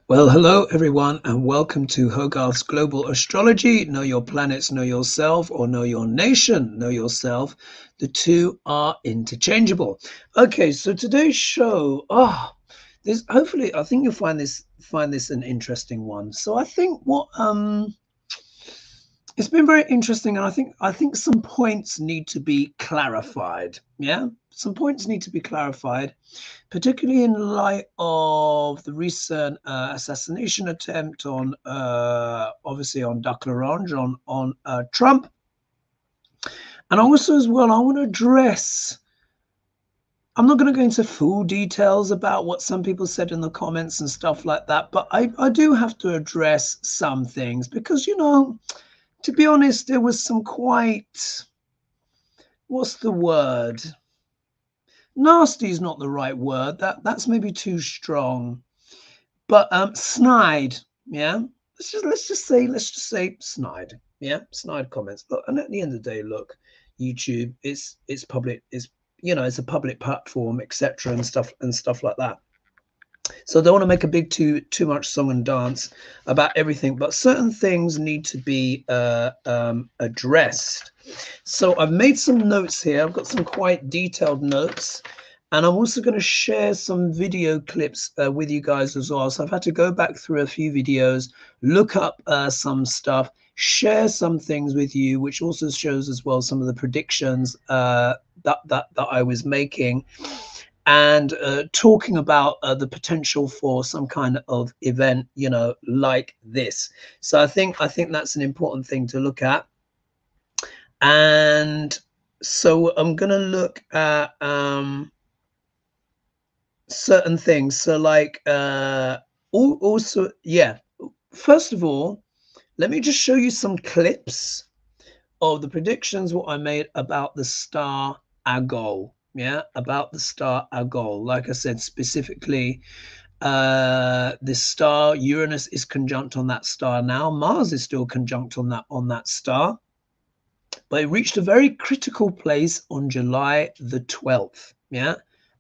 Well, hello everyone, and welcome to Hogarth's Global Astrology. Know your planets, know yourself, or know your nation, know yourself. The two are interchangeable. Okay, so today's show, this hopefully I think you'll find this an interesting one. So I think it's been very interesting, and I think some points need to be clarified. Yeah, some points need to be clarified, particularly in light of the recent assassination attempt on, obviously, on Duck L'Orange, on Trump. And also, as well, I want to address. I'm not going to go into full details about what some people said in the comments and stuff like that, but I do have to address some things because, to be honest, there was some quite, what's the word? Nasty is not the right word. That's maybe too strong. But snide, yeah. Let's just say snide, yeah. Snide comments. Look, and at the end of the day, look, YouTube, it's public, it's a public platform, etc. and stuff like that. So I don't want to make a big too much song and dance about everything, but certain things need to be addressed. So I've made some notes here. I've got some quite detailed notes, and I'm also going to share some video clips with you guys as well. So I've had to go back through a few videos, look up some stuff, share some things with you, which also shows as well some of the predictions that I was making, and talking about the potential for some kind of event, like this. So I think that's an important thing to look at. And so I'm going to look at certain things. So like also, yeah, first of all, let me just show you some clips of the predictions what I made about the star Algol. Yeah, about the star Algol. Like I said, specifically, this star Uranus is conjunct on that star now. Mars is still conjunct on that star, but it reached a very critical place on July the 12th. Yeah,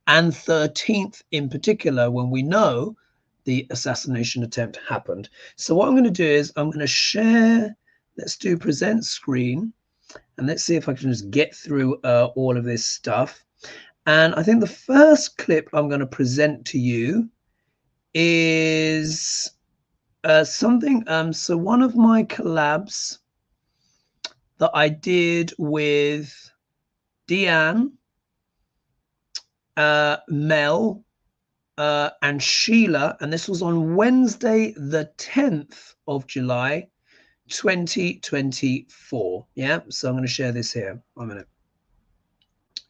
and 13th in particular, when we know the assassination attempt happened. So what I'm going to do is I'm going to share. Let's do present screen, and let's see if I can just get through all of this stuff. And I think the first clip I'm going to present to you is something. So one of my collabs that I did with Deann, Mel, and Sheila, and this was on Wednesday, the 10th of July, 2024. Yeah, so I'm going to share this here. 1 minute.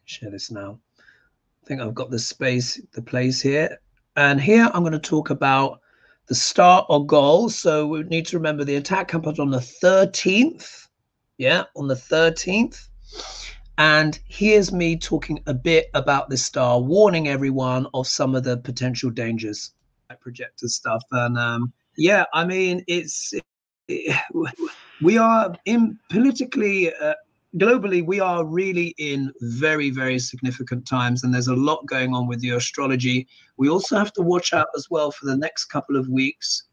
Share this now. I think I've got the place here. And here I'm going to talk about the star Algol. So we need to remember the attack happened on the 13th. Yeah, on the 13th. And here's me talking a bit about this star, warning everyone of some of the potential dangers, like projector stuff. And yeah, I mean, we are in politically, globally, we are really in very, very significant times, and there's a lot going on with the astrology. We also have to watch out as well for the next couple of weeks.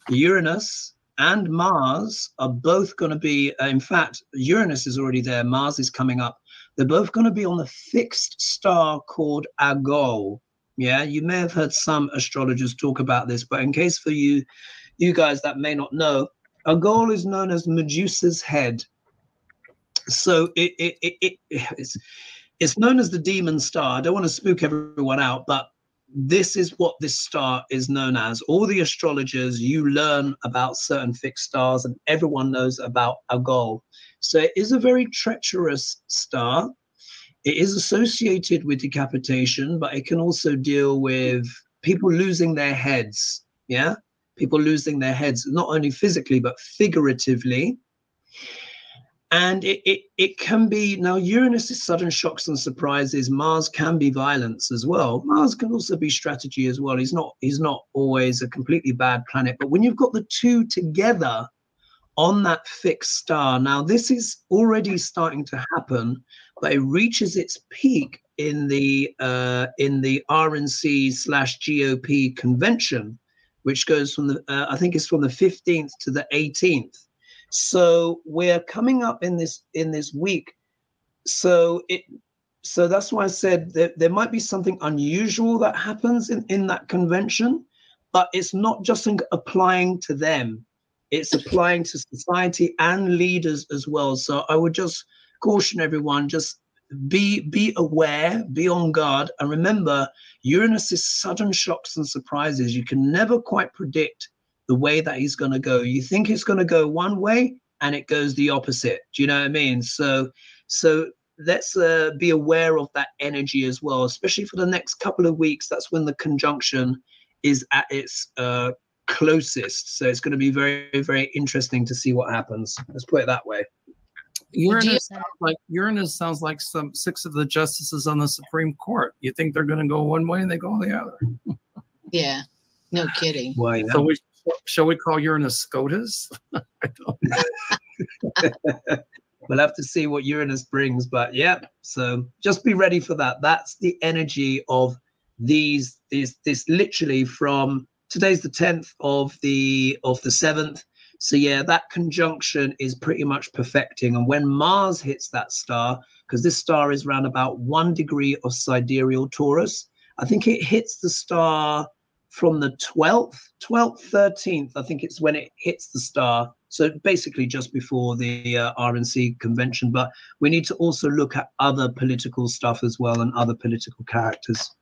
Uranus and Mars are both going to be, in fact, Uranus is already there, Mars is coming up. They're both going to be on the fixed star called Algol. Yeah, you may have heard some astrologers talk about this, but in case for you guys that may not know, Algol is known as Medusa's head. So it's known as the demon star. I don't want to spook everyone out, but this is what this star is known as. All the astrologers, you learn about certain fixed stars, and everyone knows about Algol. So it is a very treacherous star. It is associated with decapitation, but it can also deal with people losing their heads. Yeah, people losing their heads, not only physically, but figuratively. And it can be, now Uranus is sudden shocks and surprises. Mars can be violence as well. Mars can also be strategy as well. He's not always a completely bad planet. But when you've got the two together on that fixed star, now this is already starting to happen, but it reaches its peak in the RNC/GOP convention which goes from the I think it's from the 15th to the 18th. So we're coming up in this week. So that's why I said that there might be something unusual that happens in that convention, but it's not just applying to them. It's applying to society and leaders as well. So I would just caution everyone, just be aware, be on guard. And remember, Uranus is sudden shocks and surprises. You can never quite predict the way that he's going to go. You think it's going to go one way and it goes the opposite. Do you know what I mean? So let's be aware of that energy as well, especially for the next couple of weeks. That's when the conjunction is at its closest. So it's going to be very, very interesting to see what happens. Let's put it that way. Uranus sounds like some 6 of the justices on the Supreme Court. You think they're going to go one way and they go the other. Yeah, no kidding. Well, yeah. So shall we call Uranus SCOTUS? I don't know. We'll have to see what Uranus brings, but yeah. So just be ready for that. That's the energy of this literally from today's the 10th of the 7th. So yeah, that conjunction is pretty much perfecting. And when Mars hits that star, because this star is around about 1 degree of sidereal Taurus, I think it hits the star from the 12th, 13th, I think it's when it hits the star. So basically just before the RNC convention. But we need to also look at other political stuff as well and other political characters.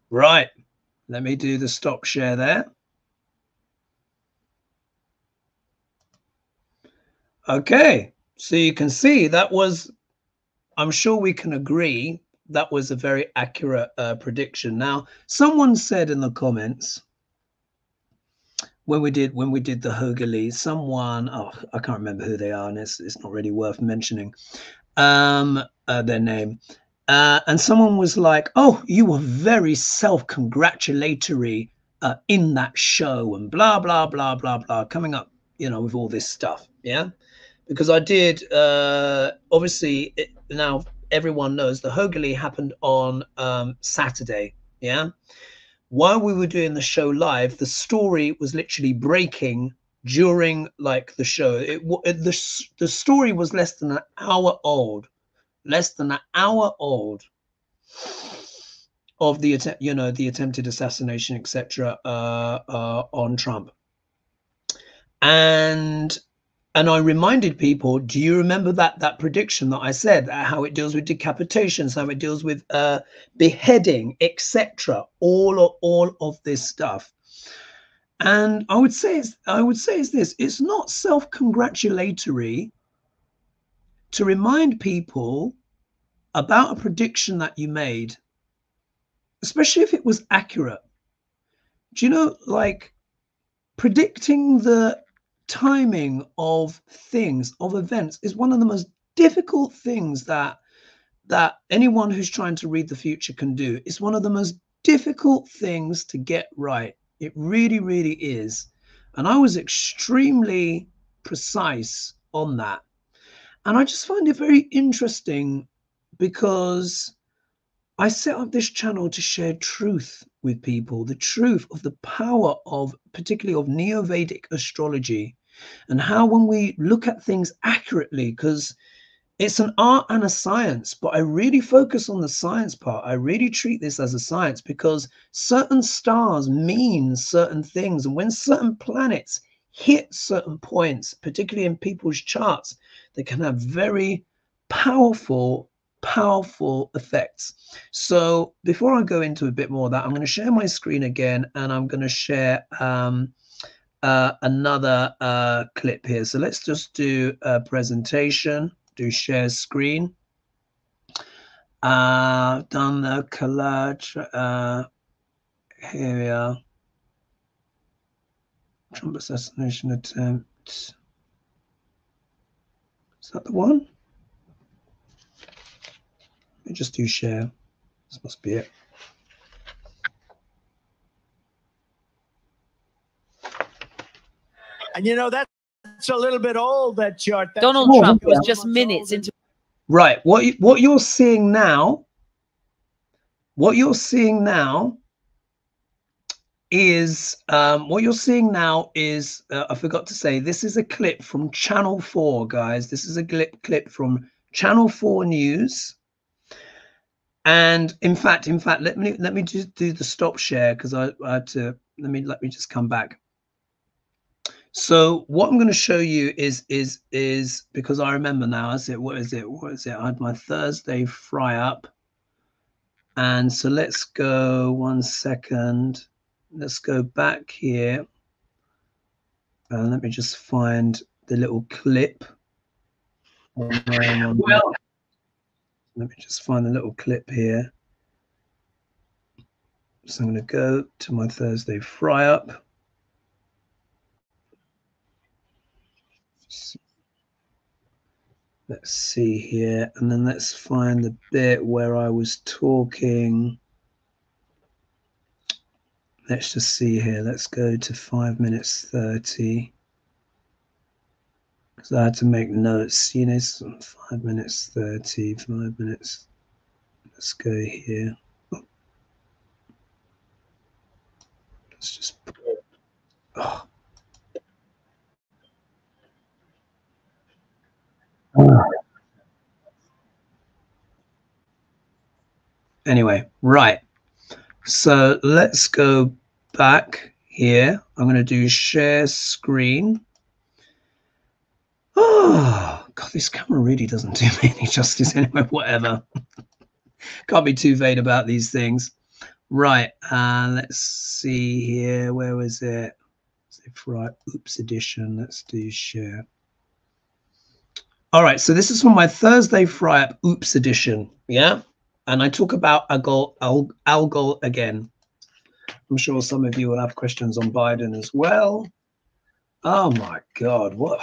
Right. Let me do the stop share there. Okay. So you can see that was, I'm sure we can agree, that was a very accurate prediction. Now, someone said in the comments, when we did the Hogarth, someone, I can't remember who they are, and it's not really worth mentioning their name. And someone was like, "Oh, you were very self-congratulatory in that show," and blah blah blah blah blah, coming up, you know, with all this stuff. Yeah, because I did. Obviously, now everyone knows the Hogarth happened on Saturday. Yeah. While we were doing the show live, the story was literally breaking during like the show. The story was less than an hour old, of the the attempted assassination, etc. On Trump. And I reminded people, do you remember that prediction that I said, how it deals with decapitations, how it deals with beheading, etc., all of this stuff? And I would say is this: it's not self-congratulatory to remind people about a prediction that you made, especially if it was accurate. Do you know, like, predicting the timing of things, of events, is one of the most difficult things that anyone who's trying to read the future can do. It's one of the most difficult things to get right. It really, really is. And I was extremely precise on that. And I just find it very interesting because I set up this channel to share truth with people, the truth of the power of, particularly of Neo-Vedic astrology, and how when we look at things accurately, because it's an art and a science, but I really focus on the science part. I really treat this as a science because certain stars mean certain things. And when certain planets hit certain points, particularly in people's charts, they can have very powerful effects. So before I go into a bit more of that, I'm going to share my screen again, and I'm going to share another clip here. So let's just do a presentation, do share screen. Done the collage. Here we are. Trump assassination attempt. Is that the one? Let me just do share. This must be it. And you know, that's a little bit old, that chart. Donald Trump was just minutes into. Right. What you're seeing now, is what you're seeing now is I forgot to say, this is a clip from Channel 4, guys. This is a clip from Channel 4 News. And in fact, let me just do the stop share, because I had to let me just come back. So what I'm going to show you is because I remember now. What is it? I had my Thursday fry up. And so let's go 1 second. Let's go back here. Let me just find the little clip. Well, let me just find the little clip here. So I'm going to go to my Thursday fry up. Let's see here, and then let's find the bit where I was talking. Let's just see here. Let's go to 5 minutes 30. Because I had to make notes, you know, 5 minutes 30, 5 minutes. Let's go here. Let's just. Oh. Anyway, right. So let's go back here. I'm going to do share screen. Oh, God, this camera really doesn't do me any justice anyway, whatever. Can't be too vain about these things. Right, let's see here. Where was it? Right, oops, edition. Let's do share. All right, so this is from my Thursday fry up oops edition. Yeah. And I talk about Algol again. I'm sure some of you will have questions on Biden as well. Oh my God, what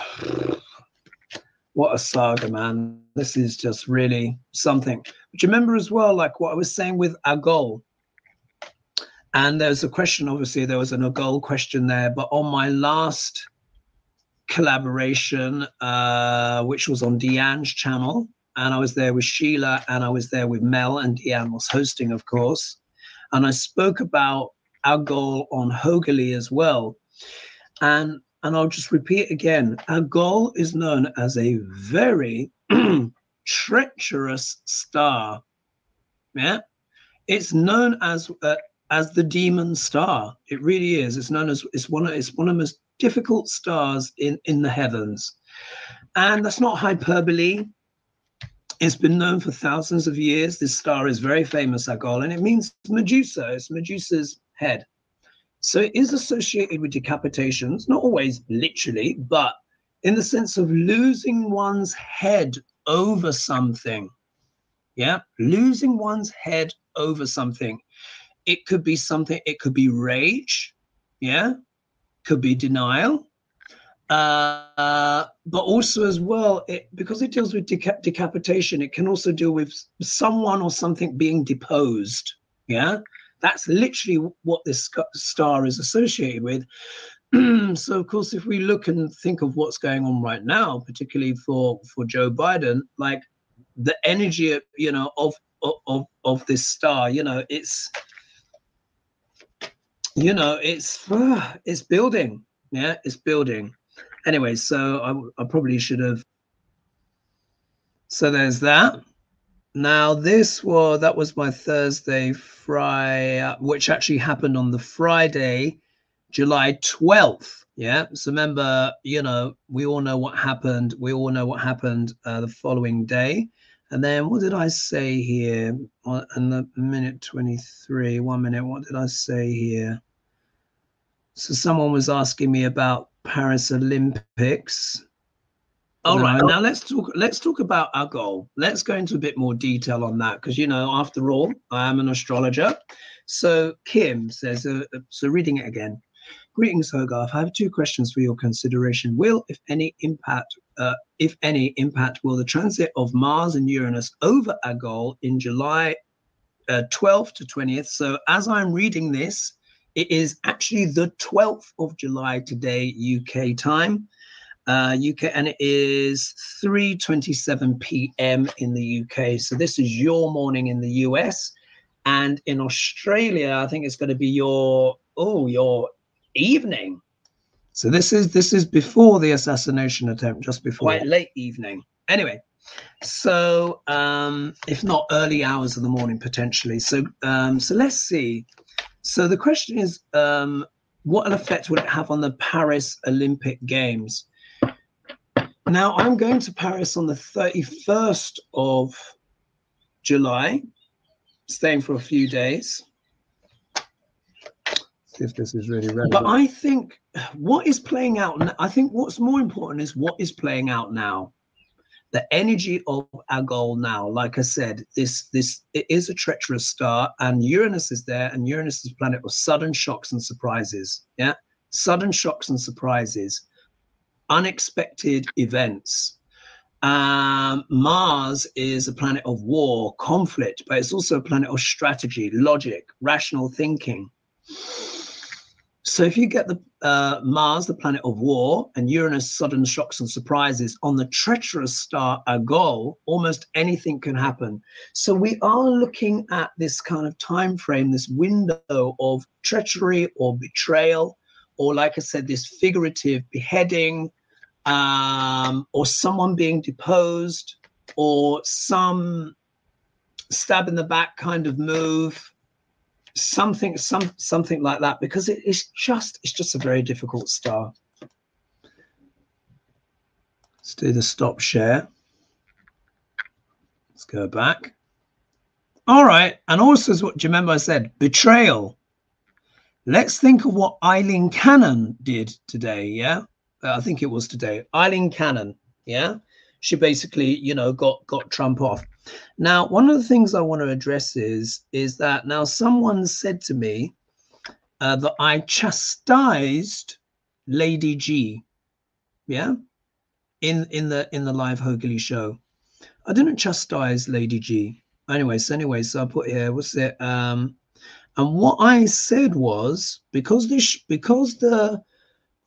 a saga, man. This is just really something. But you remember as well, like what I was saying with Algol. And there's a question, obviously there was an Algol question there, but on my last collaboration, which was on Deann's channel, and I was there with Sheila, and I was there with Mel, and Deann was hosting, of course. And I spoke about Algol on Hogarth as well. And I'll just repeat again, Algol is known as a very treacherous star. Yeah, it's known as the demon star. It really is. It's known as it's one of the most difficult stars in the heavens, and that's not hyperbole. It's been known for thousands of years. This star is very famous, Algol, and it means Medusa. It's Medusa's head. So it is associated with decapitations, not always literally, but in the sense of losing one's head over something. Yeah, losing one's head over something. It could be something, it could be rage, yeah, could be denial. But also as well, because it deals with decapitation, it can also deal with someone or something being deposed. Yeah, that's literally what this star is associated with. So of course, if we look and think of what's going on right now, particularly for Joe Biden, like the energy, you know, of this star, you know, it's building. Yeah, it's building. Anyway, so I probably should have. So there's that. Now that was my Thursday fry, which actually happened on the Friday, July 12th. Yeah. So remember, you know, we all know what happened. We all know what happened the following day. And then what did I say here? In the minute 23, 1 minute, what did I say here? So someone was asking me about Paris Olympics. All right, now let's talk about Algol. Let's go into a bit more detail on that, because, you know, after all, I am an astrologer. So Kim says, so reading it again. Greetings, Hogarth. I have 2 questions for your consideration. Will, if any impact, will the transit of Mars and Uranus over Algol in July 12th to 20th? So as I'm reading this, it is actually the 12th of July today, UK time. UK, and it is 3:27 p.m. in the UK. So this is your morning in the US, and in Australia, I think it's going to be your your evening. So this is before the assassination attempt, just before, quite late evening. Anyway, so if not early hours of the morning potentially. So so let's see. So the question is, what effect will it have on the Paris Olympic Games? Now I'm going to Paris on the 31st of July, staying for a few days. See if this is really relevant. But I think what is playing out, I think what's more important is what is playing out now. The energy of our goal now, like I said, it is a treacherous star, and Uranus is there, and Uranus is a planet of sudden shocks and surprises. Yeah, sudden shocks and surprises, unexpected events. Mars is a planet of war, conflict, but it's also a planet of strategy, logic, rational thinking. So if you get the Mars, the planet of war, and Uranus, sudden shocks and surprises, on the treacherous star Algol, almost anything can happen. So we are looking at this kind of time frame, this window of treachery or betrayal, or like I said, this figurative beheading, or someone being deposed, or some stab in the back kind of move. Something like that, because it's just a very difficult star. Let's do the stop share. Let's go back. All right, and also, do you remember I said betrayal? Let's think of what Eileen Cannon did today. Yeah, I think it was today. Eileen Cannon. Yeah, she basically, you know, got Trump off. Now, one of the things I want to address is that now someone said to me that I chastised Lady G, yeah, in the live Hogarth show. I didn't chastise Lady G. Anyway, so I put here, what's it? And what I said was, because the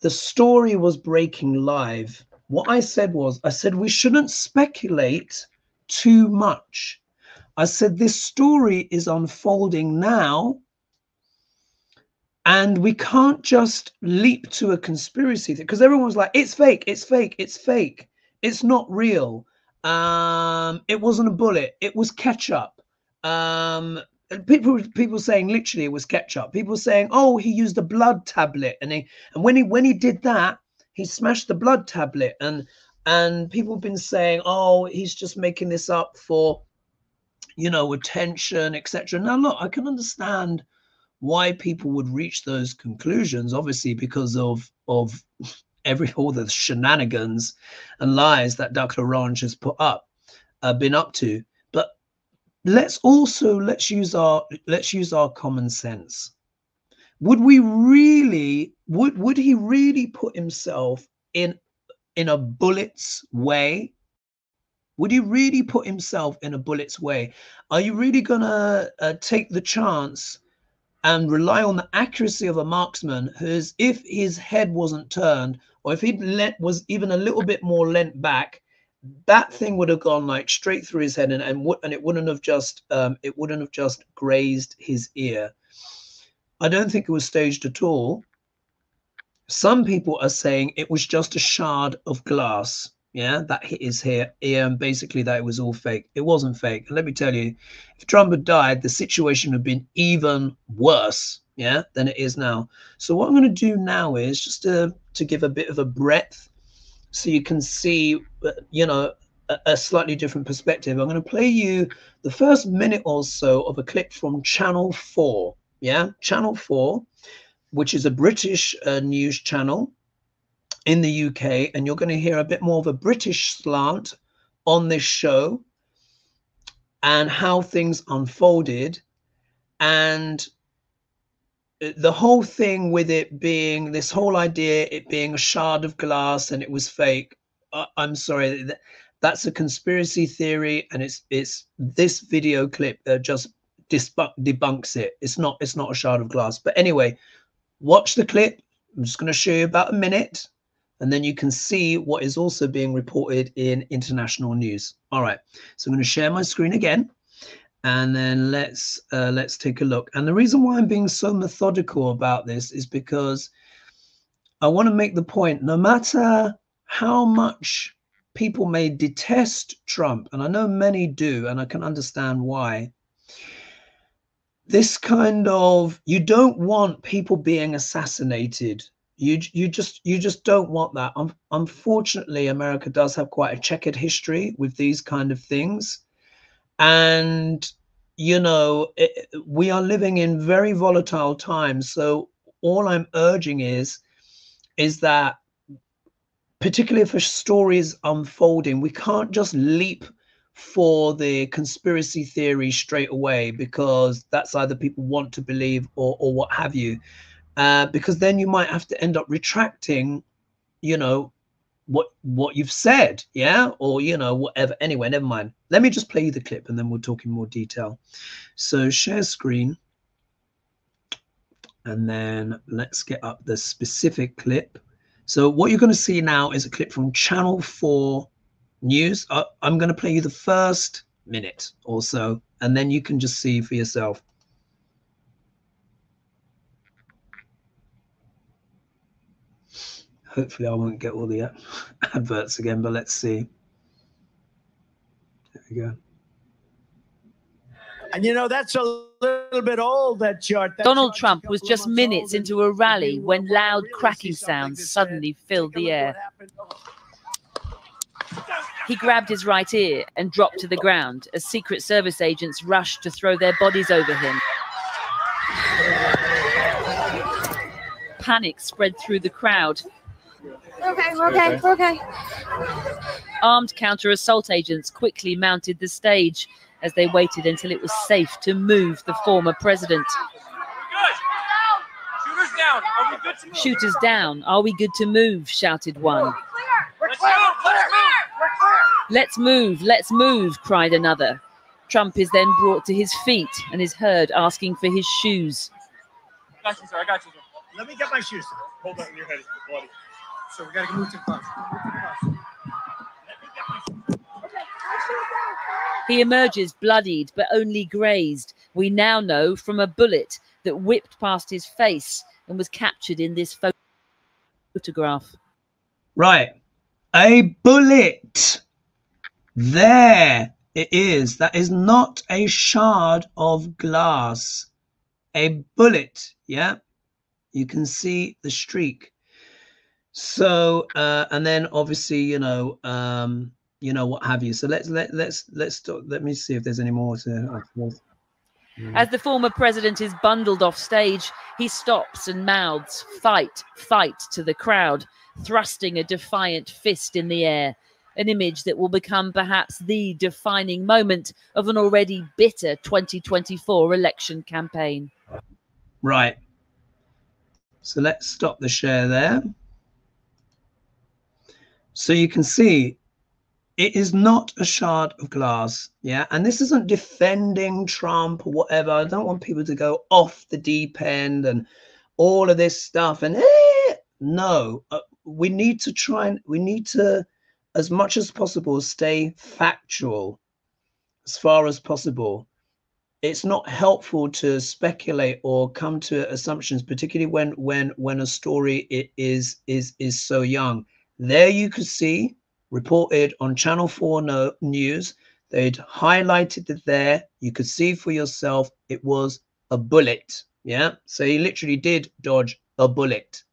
story was breaking live, what I said was, we shouldn't speculate too much. I said this story is unfolding now, and we can't just leap to a conspiracy thing, because everyone's like, it's fake, it's fake, it's fake, it's not real, it wasn't a bullet, it was ketchup. People saying literally it was ketchup. People saying, oh, he used a blood tablet, and when he did that, he smashed the blood tablet, and people have been saying, oh, he's just making this up for, you know, attention, etc. Now, look, I can understand why people would reach those conclusions, obviously, because of all the shenanigans and lies that Dr. Orange has been up to. But let's use our common sense. Would he really put himself in a bullet's way? Would he really put himself in a bullet's way? Are you really gonna take the chance and rely on the accuracy of a marksman who's, if his head wasn't turned, or if he was even a little bit more leant back, that thing would have gone like straight through his head, and it wouldn't have just grazed his ear. I don't think it was staged at all. Some people are saying it was just a shard of glass, yeah, that hit his ear, and basically that it was all fake. It wasn't fake. And let me tell you, if Trump had died, the situation would have been even worse, yeah, than it is now. So what I'm going to do now is just to give a bit of a breadth, so you can see, you know, a slightly different perspective. I'm going to play you the first minute or so of a clip from Channel 4, yeah, Channel 4, which is a British news channel in the UK, and you're going to hear a bit more of a British slant on this show and how things unfolded, and the whole thing with it being, this whole idea, it being a shard of glass and it was fake. I'm sorry, that's a conspiracy theory, and it's this video clip just debunks it. It's not a shard of glass. But anyway, watch the clip. I'm just going to show you about a minute, and then you can see what is also being reported in international news. All right, so I'm going to share my screen again, And then let's take a look. And the reason why I'm being so methodical about this is because I want to make the point, no matter how much people may detest Trump, and I know many do, and I can understand why, this kind of, you don't want people being assassinated. You just don't want that. Unfortunately, America does have quite a checkered history with these kind of things. And, you know, we are living in very volatile times. So all I'm urging is that, particularly for stories unfolding, we can't just leap for the conspiracy theory straight away, because that's either people want to believe or what have you. Because then you might have to end up retracting, you know, what you've said, yeah, or, you know, whatever. Anyway, never mind. Let me just play you the clip and then we'll talk in more detail. So share screen, and then let's get up the specific clip. So what you're going to see now is a clip from Channel 4 News. I'm going to play you the first minute or so, and then you can just see for yourself. Hopefully I won't get all the adverts again, but let's see. There we go. And you know, that's a little bit old, that chart. Donald Trump was just minutes into a rally when loud cracking sounds suddenly filled the air. He grabbed his right ear and dropped to the ground as Secret Service agents rushed to throw their bodies over him. Panic spread through the crowd. Okay. Armed counter-assault agents quickly mounted the stage as they waited until it was safe to move the former president. Shooters down. Are we good to move? Shooters down. Are we good to move? Shouted one. Let's move, cried another. Trump is then brought to his feet and is heard asking for his shoes. I got you, sir. I got you, sir. Let me get my shoes, sir. Hold on, your head is bloody. So we got to move to the bus. He emerges bloodied but only grazed. We now know from a bullet that whipped past his face and was captured in this photograph. Right. A bullet. There it is. That is not a shard of glass. A bullet. Yeah. You can see the streak. So and then obviously, you know what have you. So let's talk. Let me see if there's any more to As the former president is bundled off stage, he stops and mouths, "Fight, fight," to the crowd, thrusting a defiant fist in the air, an image that will become perhaps the defining moment of an already bitter 2024 election campaign. Right. So let's stop the share there. So you can see it is not a shard of glass. Yeah. And this isn't defending Trump or whatever. I don't want people to go off the deep end and all of this stuff. And no, we need to, as much as possible, stay factual as far as possible. It's not helpful to speculate or come to assumptions, particularly when a story is so young. There you could see, reported on Channel 4 News, they'd highlighted it there. You could see for yourself it was a bullet. Yeah, so he literally did dodge a bullet.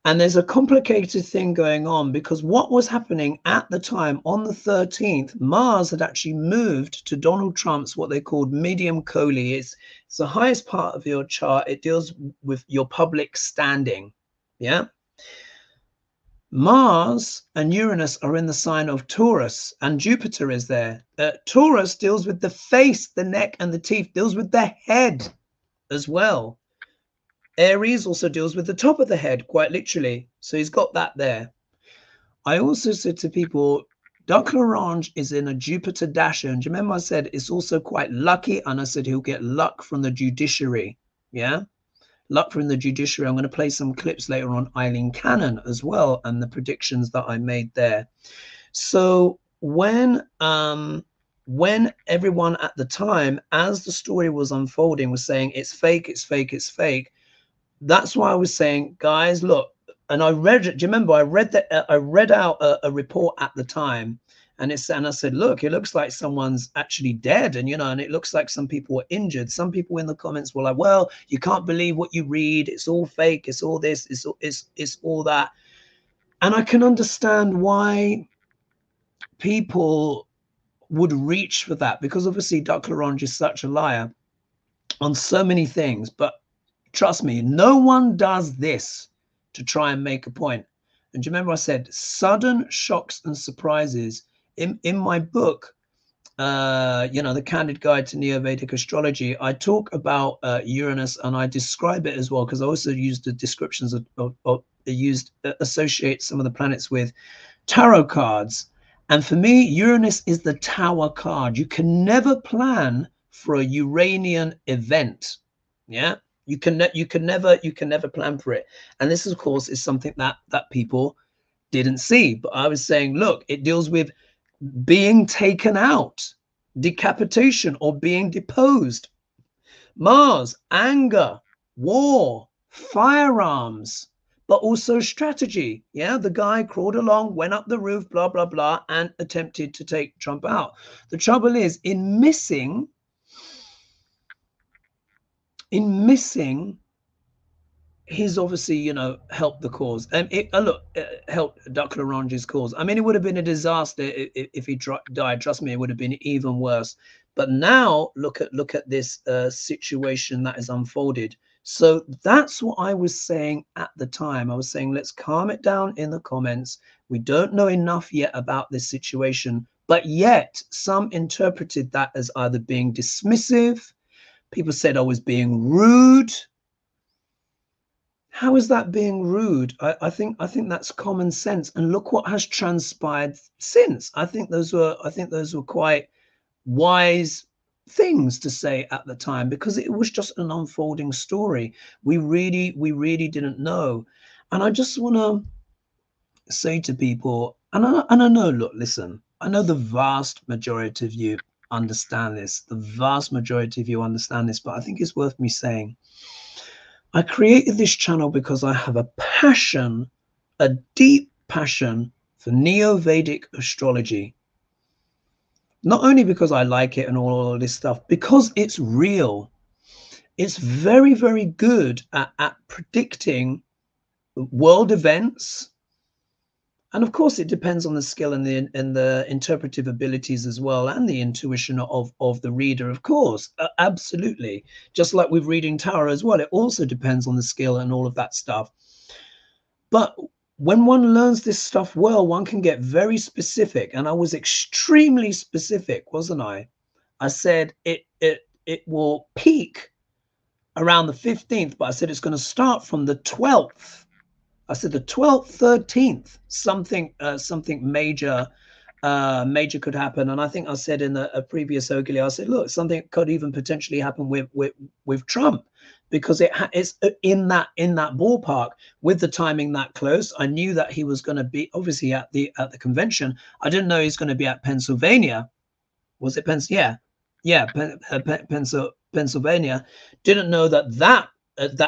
And there's a complicated thing going on, because what was happening at the time on the 13th, Mars had actually moved to Donald Trump's what they called medium colli. It's the highest part of your chart. It deals with your public standing. Yeah. Mars and Uranus are in the sign of Taurus, and Jupiter is there. Taurus deals with the face, the neck, and the teeth, deals with the head as well. Aries also deals with the top of the head, quite literally. So he's got that there. I also said to people, Doc Larange is in a Jupiter dasher. And do you remember I said it's also quite lucky? And I said he'll get luck from the judiciary. Yeah. Luck from the judiciary. I'm going to play some clips later on Eileen Cannon as well, and the predictions that I made there. So when when everyone at the time, as the story was unfolding, was saying it's fake, it's fake, it's fake, that's why I was saying, guys, look. And I read it. Do you remember I read that? I read out a report at the time, and I said, look, it looks like someone's actually dead, and and it looks like some people were injured. Some people in the comments were like, well, you can't believe what you read. It's all fake. It's all this. It's all that. And I can understand why people would reach for that, because obviously Dr. Larange is such a liar on so many things. But trust me, no one does this to try and make a point. And do you remember I said sudden shocks and surprises in my book, the Candid Guide to Neo-Vedic Astrology? I talk about Uranus, and I describe it as well, because I also used the descriptions associate some of the planets with tarot cards. And for me, Uranus is the Tower card. You can never plan for a Uranian event. Yeah. You can never plan for it. And this, of course, is something that people didn't see. But I was saying, look, it deals with being taken out, decapitation, or being deposed. Mars, anger, war, firearms, but also strategy. Yeah, the guy crawled along, went up the roof, blah, blah, blah, and attempted to take Trump out. The trouble is, in missing he's obviously helped the cause, and helped Dr. Larange's cause. I mean, it would have been a disaster if he died. Trust me, it would have been even worse. But now look at this situation that is unfolded. So that's what I was saying at the time. I was saying, let's calm it down in the comments. We don't know enough yet about this situation, but yet some interpreted that as either being dismissive. People said I was being rude. How is that being rude? I think that's common sense. And look what has transpired since. I think those were quite wise things to say at the time, because it was just an unfolding story. We really didn't know. And I just want to say to people, and I know, look, listen, I know the vast majority of you understand this. The vast majority of you understand this, but I think it's worth me saying. I created this channel because I have a passion, a deep passion for Neo-Vedic astrology. Not only because I like it and all of this stuff, because it's real. It's very, very good at predicting world events. And of course, it depends on the skill and the interpretive abilities as well, and the intuition of the reader, of course. Absolutely. Just like with reading tarot as well, it also depends on the skill and all of that stuff. But when one learns this stuff well, one can get very specific. And I was extremely specific, wasn't I? I said it will peak around the 15th, but I said it's going to start from the 12th. I said the 12th, 13th, something major could happen. And I think I said in a previous Ogilvy, I said, look, something could even potentially happen with Trump, because it's in that ballpark with the timing that close. I knew that he was going to be obviously at the convention. I didn't know he's going to be at Pennsylvania. Was it Pennsylvania? Yeah, Pennsylvania. Didn't know that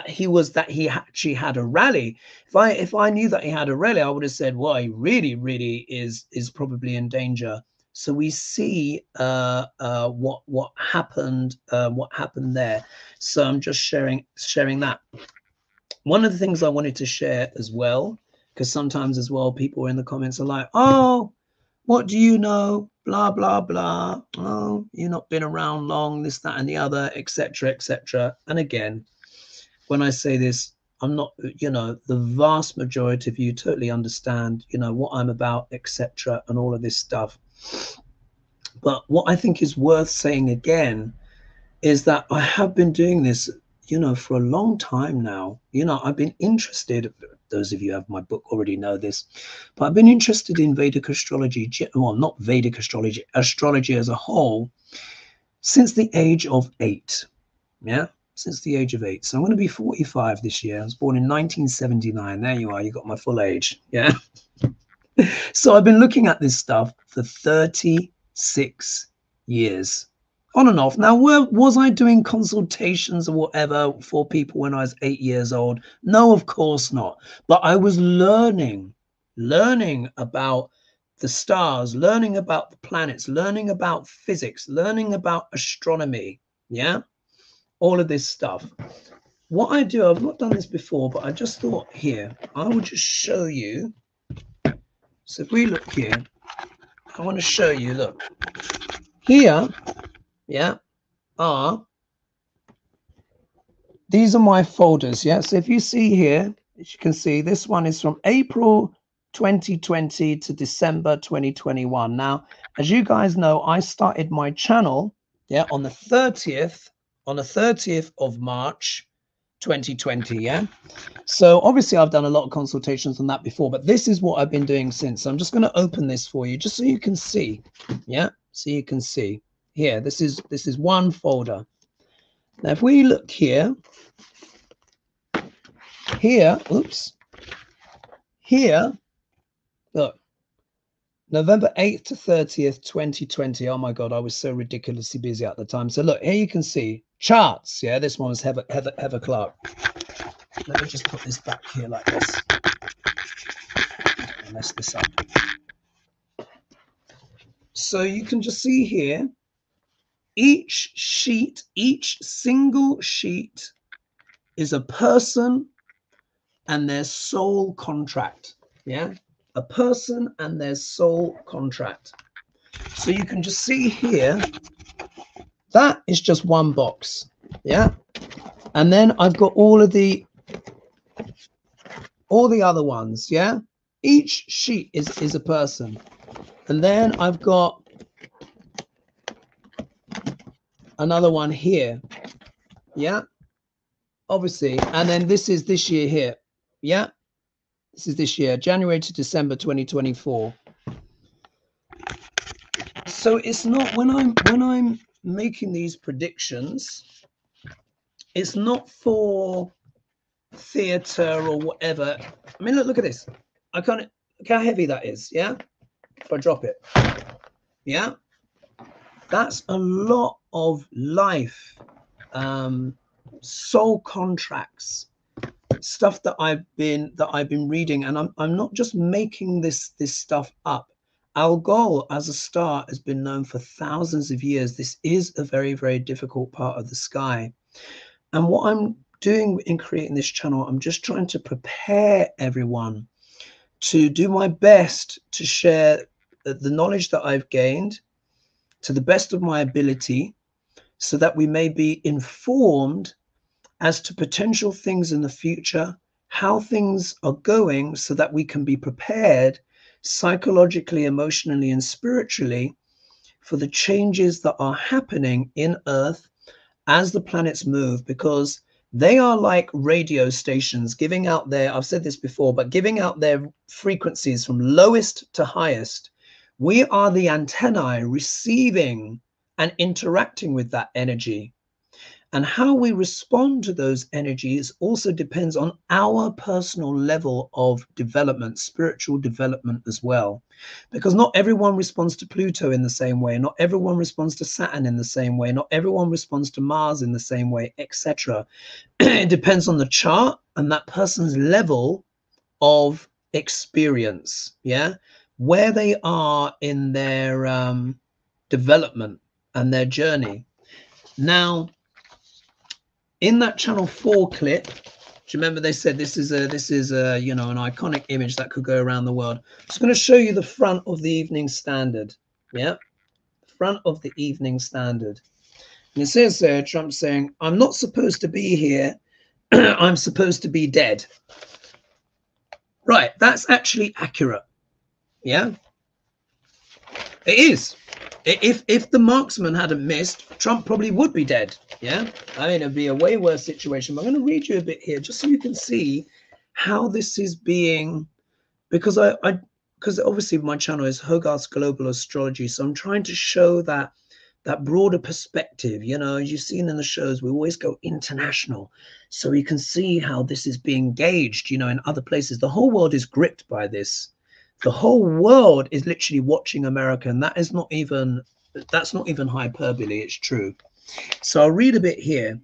he actually had a rally. If I knew that he had a rally, I would have said, well, he really is probably in danger. So we see what happened there. So I'm just sharing that. One of the things I wanted to share as well, because sometimes as well people in the comments are like, oh, what do you know? Blah blah blah. Oh, you've not been around long, this, that, and the other, etc., etc. And again, when I say this, I'm not, the vast majority of you totally understand, what I'm about, etc., and all of this stuff. But what I think is worth saying again is that I have been doing this, for a long time now. I've been interested, those of you who have my book already know this, but I've been interested in Vedic astrology, well, not Vedic astrology, astrology as a whole, since the age of 8. Yeah. Since the age of 8. So I'm going to be 45 this year. I was born in 1979. There you are. You got my full age. Yeah. So I've been looking at this stuff for 36 years, on and off. Now, was I doing consultations or whatever for people when I was 8 years old? No, of course not. But I was learning about the stars, learning about the planets, learning about physics, learning about astronomy. Yeah, all of this stuff. What I do, I've not done this before, but I just thought here, I will just show you. So if we look here, I want to show you, look, here, yeah, these are my folders. Yeah, so if you see here, as you can see, this one is from April 2020 to December 2021. Now, as you guys know, I started my channel, yeah, on the 30th of March 2020. Yeah, so obviously I've done a lot of consultations on that before, but this is what I've been doing since. So I'm just going to open this for you just so you can see. Yeah, so you can see here, this is one folder. Now if we look here, oops, here, look, November 8th to 30th 2020. Oh my god, I was so ridiculously busy at the time. So look, here you can see charts. Yeah, this one was Heather Clark. Let me just put this back here like this. I'll mess this up. So you can just see here, each sheet, each single sheet is a person and their soul contract. Yeah, a person and their soul contract. So you can just see here, that is just one box. Yeah, and then I've got all the other ones. Yeah, each sheet is a person, and then I've got another one here. Yeah, obviously, and then this is this year here. Yeah, this is this year, January to December 2024. So it's not, when I'm making these predictions, it's not for theater or whatever. I mean, look at this. I can't, look how heavy that is. Yeah, if I drop it. Yeah, that's a lot of life, soul contracts, stuff that I've been reading, and I'm not just making this stuff up. Algol as a star has been known for thousands of years. This is a very, very difficult part of the sky. And what I'm doing in creating this channel, I'm just trying to prepare everyone to do my best to share the knowledge that I've gained to the best of my ability, so that we may be informed as to potential things in the future, how things are going, so that we can be prepared psychologically, emotionally, and spiritually for the changes that are happening in Earth as the planets move, because they are like radio stations giving out their, I've said this before, but giving out their frequencies from lowest to highest. We are the antennae receiving and interacting with that energy. And how we respond to those energies also depends on our personal level of development, spiritual development as well. Because not everyone responds to Pluto in the same way. Not everyone responds to Saturn in the same way. Not everyone responds to Mars in the same way, etc. It depends on the chart and that person's level of experience. Yeah, where they are in their development and their journey. Now, in that channel 4 clip, do you remember they said this is a you know, an iconic image that could go around the world? I'm just going to show you the front of the Evening Standard. Yeah, front of the Evening Standard. And it says there, Trump saying, "I'm not supposed to be here. I'm supposed to be dead." Right, that's actually accurate. Yeah, it is. If the marksman hadn't missed, Trump probably would be dead. Yeah, I mean, it'd be a way worse situation. But I'm going to read you a bit here just so you can see how this is being, because because obviously my channel is Hogarth's Global Astrology, so I'm trying to show that broader perspective. You know, as you've seen in the shows, we always go international, so you can see how this is being gauged, you know, in other places. The whole world is gripped by this. The whole world is literally watching America, and that is not even that's not even hyperbole, it's true. So I'll read a bit here.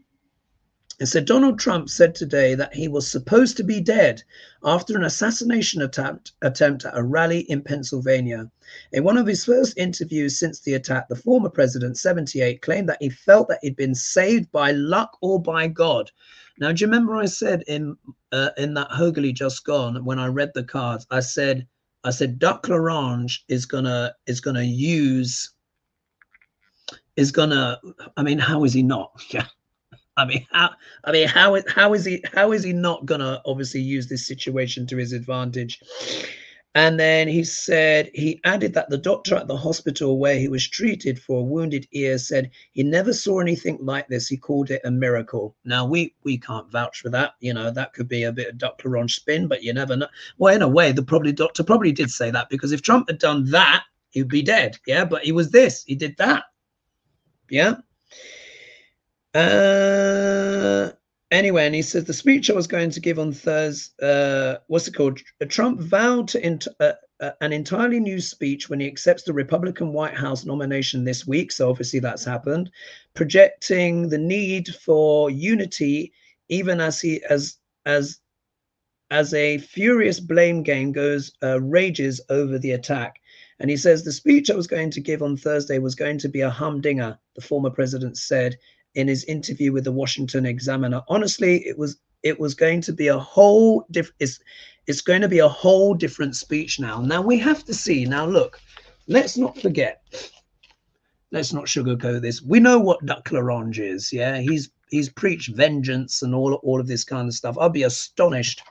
It said, Donald Trump said today that he was supposed to be dead after an assassination attempt at a rally in Pennsylvania. In one of his first interviews since the attack, the former president, 78, claimed that he felt that he'd been saved by luck or by God. Now, do you remember I said in that Hogarth just gone, when I read the cards, I said Duck L'Orange is gonna use, I mean, how is he not? Yeah. How is he not gonna obviously use this situation to his advantage? And then he said, he added that the doctor at the hospital where he was treated for a wounded ear said he never saw anything like this. He called it a miracle. Now we can't vouch for that. You know, that could be a bit of Duck L'Orange spin, but you never know. Well, in a way, the doctor probably did say that, because if Trump had done that, he'd be dead. Yeah, but he was this. He did that. Yeah. Anyway, and he says the speech I was going to give on Thursday, what's it called? Trump vowed to an entirely new speech when he accepts the Republican White House nomination this week. So obviously that's happened, projecting the need for unity, even as a furious blame game rages over the attack. And he says the speech I was going to give on Thursday was going to be a humdinger, the former president said in his interview with the Washington Examiner. Honestly, it was going to be a whole it's going to be a whole different speech now. Now we have to see. Now look, let's not forget. Let's not sugarcoat this. We know what Duck L'Orange is. Yeah, he's preached vengeance and all of this kind of stuff. I'll be astonished.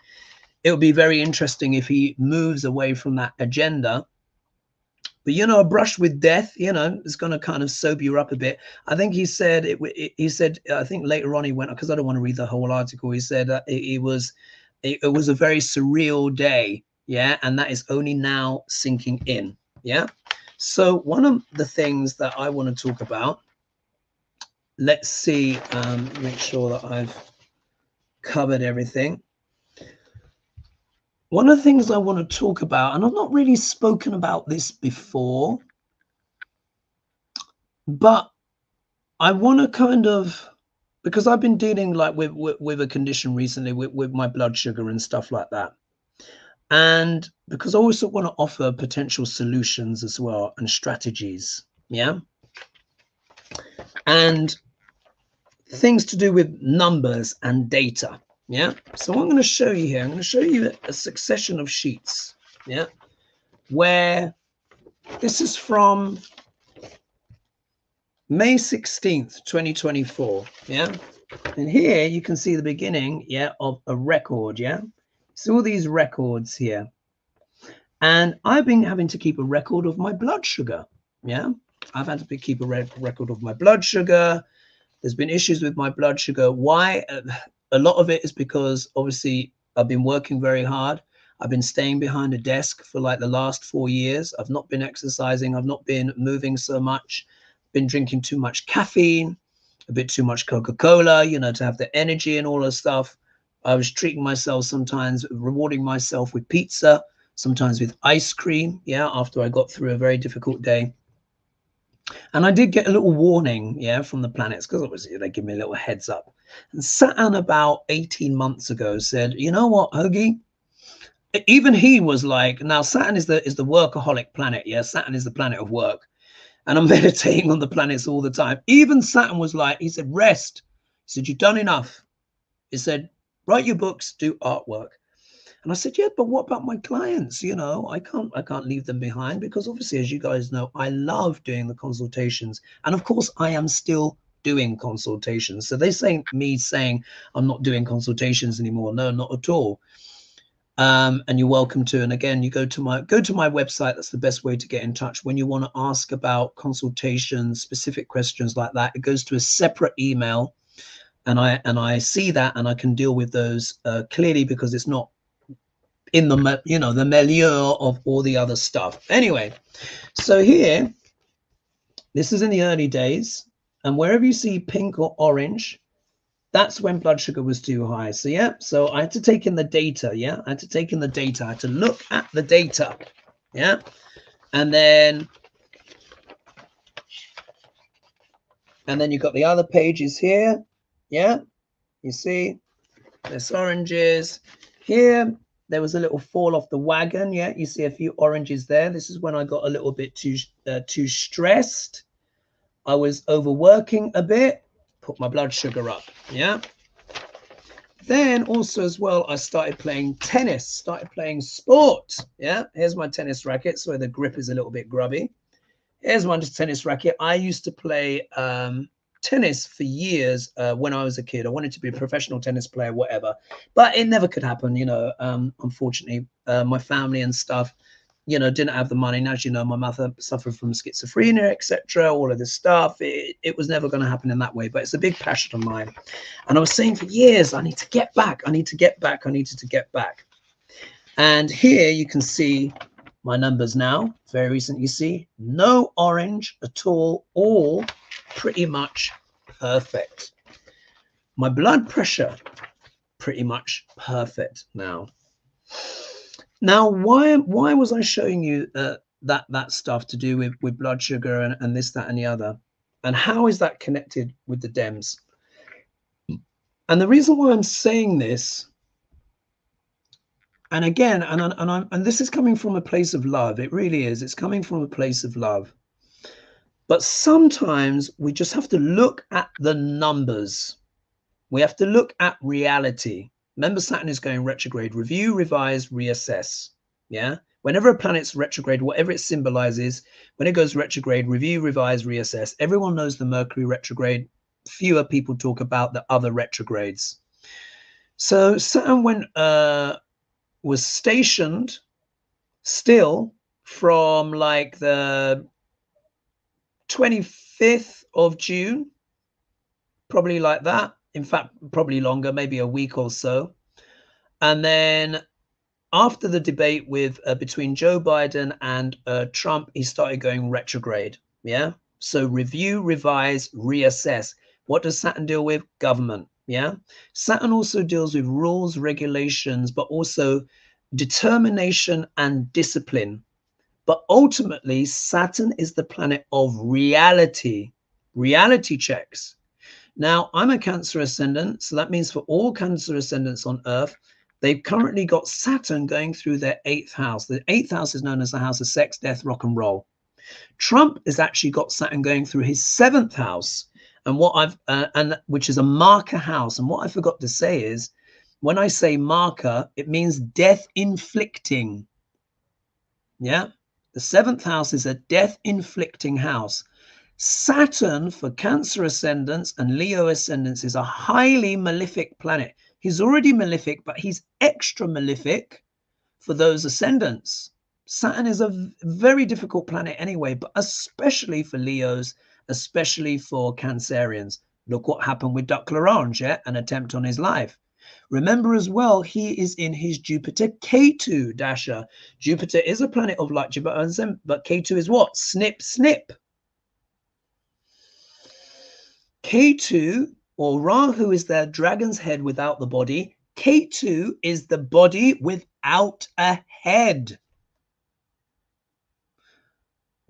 It would be very interesting if he moves away from that agenda. But, you know, a brush with death, you know, is going to kind of sober you up a bit. I think he said, I think later on he went, because I don't want to read the whole article. He said it was a very surreal day. Yeah. And that is only now sinking in. Yeah. So one of the things that I want to talk about, let's see, make sure that I've covered everything. One of the things I want to talk about, and I've not really spoken about this before, but I want to kind of, because I've been dealing like with a condition recently with my blood sugar and stuff like that. And because I also want to offer potential solutions as well and strategies. Yeah. And things to do with numbers and data. Yeah, so I'm going to show you here. I'm going to show you a succession of sheets. Yeah, where this is from May 16th, 2024. Yeah, and here you can see the beginning. Yeah, of a record. Yeah, so all these records here, and I've been having to keep a record of my blood sugar. Yeah, I've had to keep a record of my blood sugar. There's been issues with my blood sugar. Why? A lot of it is because obviously I've been working very hard. I've been staying behind a desk for like the last 4 years. I've not been exercising. I've not been moving so much. Been drinking too much caffeine, a bit too much Coca-Cola, you know, to have the energy and all that stuff. I was treating myself sometimes, rewarding myself with pizza, sometimes with ice cream. Yeah, after I got through a very difficult day. And I did get a little warning, yeah, from the planets, because obviously they give me a little heads up. And Saturn about 18 months ago said, you know what, Hoagie? Even he was like, now Saturn is the workaholic planet. Yeah, Saturn is the planet of work. And I'm meditating on the planets all the time. Even Saturn was like, he said, rest. He said, you've done enough. He said, write your books, do artwork. And I said, yeah, but what about my clients? You know, I can't leave them behind, because obviously, as you guys know, I love doing the consultations. And of course, I am still doing consultations. So they say me saying I'm not doing consultations anymore. No, not at all. And you're welcome to. And again, you go to my website. That's the best way to get in touch. When you want to ask about consultations, specific questions like that, it goes to a separate email. And I see that, and I can deal with those clearly, because it's not in the, you know, the milieu of all the other stuff. Anyway, so here, this is in the early days, and wherever you see pink or orange, that's when blood sugar was too high. So yeah, so I had to take in the data. Yeah, I had to take in the data. I had to look at the data. Yeah, and then And then you've got the other pages here. Yeah, you see, there's oranges. Here, there was a little fall off the wagon. Yeah, you see a few oranges there. This is when I got a little bit too stressed. I was overworking a bit, put my blood sugar up. Yeah. Then also as well, I started playing tennis, started playing sport. Yeah, here's my tennis racket. So the grip is a little bit grubby. Here's my tennis racket. I used to play tennis for years when I was a kid. I wanted to be a professional tennis player, whatever, but it never could happen. You know, unfortunately, my family and stuff, you know, didn't have the money. And as you know, my mother suffered from schizophrenia, etc. All of this stuff. It was never going to happen in that way, but it's a big passion of mine. And I was saying for years, I need to get back. I need to get back. I needed to get back. And here you can see my numbers now. Very recent, you see no orange at all pretty much perfect. My blood pressure, pretty much perfect now. Now, why was I showing you that stuff to do with blood sugar and this, that, and the other? And how is that connected with the Dems? And the reason why I'm saying this, and again, and this is coming from a place of love. It really is. It's coming from a place of love. But sometimes we just have to look at the numbers. We have to look at reality. Remember, Saturn is going retrograde. Review, revise, reassess. Yeah. Whenever a planet's retrograde, whatever it symbolizes, when it goes retrograde, review, revise, reassess. Everyone knows the Mercury retrograde. Fewer people talk about the other retrogrades. So Saturn was stationed still from like the 25th of June, probably like that. In fact, probably longer, maybe a week or so. And then after the debate with between Joe Biden and Trump, he started going retrograde. Yeah. So review, revise, reassess. What does Saturn deal with? Government. Yeah. Saturn also deals with rules, regulations, but also determination and discipline. But ultimately, Saturn is the planet of reality checks. Now, I'm a Cancer ascendant, so that means for all Cancer ascendants on Earth, they've currently got Saturn going through their 8th house. The 8th house is known as the house of sex, death, rock and roll. Trump has actually got Saturn going through his 7th house, and which is a marker house. And what I forgot to say is, when I say marker, it means death inflicting. Yeah, the 7th house is a death inflicting house. Saturn for Cancer ascendants and Leo ascendants is a highly malefic planet. He's already malefic, but he's extra malefic for those ascendants. Saturn is a very difficult planet anyway, but especially for Leos, especially for Cancerians. Look what happened with Duc L'Orange, yeah? An attempt on his life. Remember as well, he is in his Jupiter K2 dasher. Jupiter is a planet of light, but K2 is what? Snip, snip. K2, or Rahu, is their dragon's head without the body. K2 is the body without a head.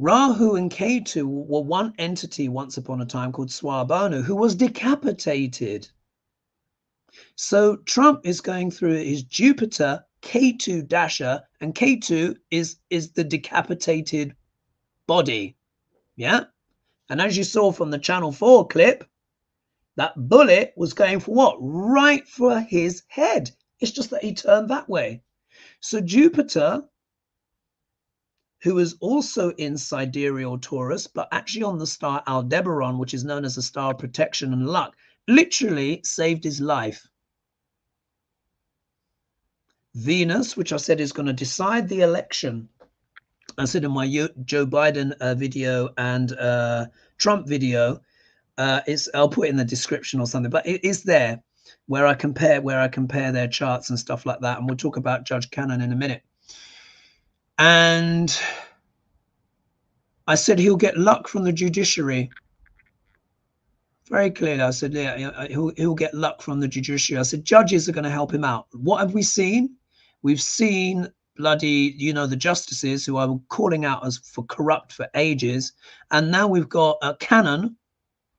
Rahu and K2 were one entity once upon a time called Swabanu, who was decapitated. So Trump is going through his Jupiter K2 dasher, and K2 is the decapitated body. Yeah. And as you saw from the Channel 4 clip, that bullet was going for what? Right for his head. It's just that he turned that way. So Jupiter, who is also in sidereal Taurus, but actually on the star Aldebaran, which is known as the star of protection and luck, literally saved his life. Venus, which I said is going to decide the election. I said in my Joe Biden video and Trump video, I'll put it in the description or something, but it is there where I compare their charts and stuff like that. And we'll talk about Judge Cannon in a minute. And I said he'll get luck from the judiciary. Very clearly, I said, yeah, he'll get luck from the judiciary. I said judges are going to help him out. What have we seen? We've seen bloody, the justices who are calling out us for corrupt for ages. And now we've got Cannon,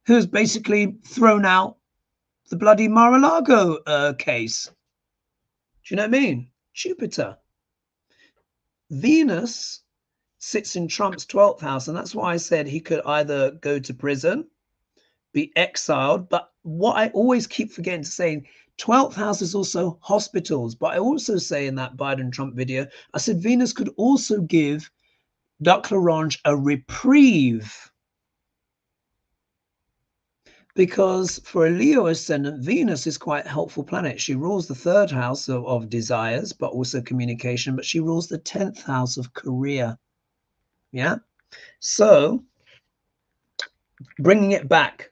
who's basically thrown out the bloody Mar-a-Lago case. Do you know what I mean? Jupiter. Venus sits in Trump's 12th house, and that's why I said he could either go to prison, be exiled, but what I always keep forgetting to say, 12th house is also hospitals. But I also say in that Biden-Trump video, I said Venus could also give Duck L'Orange a reprieve. Because for a Leo ascendant, Venus is quite a helpful planet. She rules the 3rd house of desires, but also communication, but she rules the 10th house of career. Yeah. So bringing it back,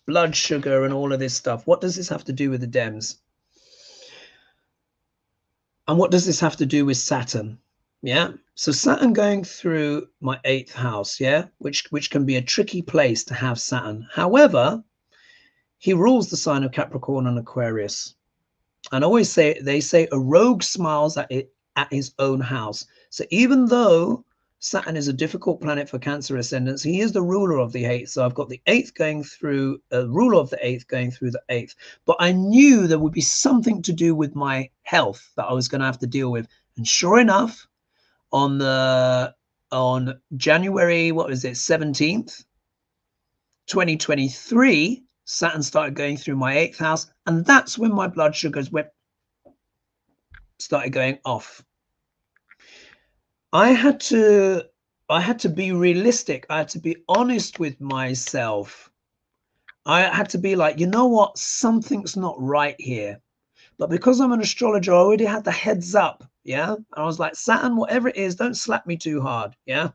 blood sugar and all of this stuff. What does this have to do with the Dems? And what does this have to do with Saturn? Yeah. So Saturn going through my 8th house, yeah, which can be a tricky place to have Saturn. However, he rules the sign of Capricorn and Aquarius. And I always say, they say a rogue smiles at his own house. So even though Saturn is a difficult planet for Cancer ascendants, he is the ruler of the 8th. So I've got the 8th going through, ruler of the 8th going through the 8th. But I knew there would be something to do with my health that I was going to have to deal with. And sure enough, on January, what was it, 17th, 2023, Saturn started going through my 8th house, and that's when my blood sugars started going off. I had to be realistic. I had to be honest with myself. I had to be like, you know what? Something's not right here. But because I'm an astrologer, I already had the heads up. Yeah. And I was like, Saturn, whatever it is, don't slap me too hard. Yeah.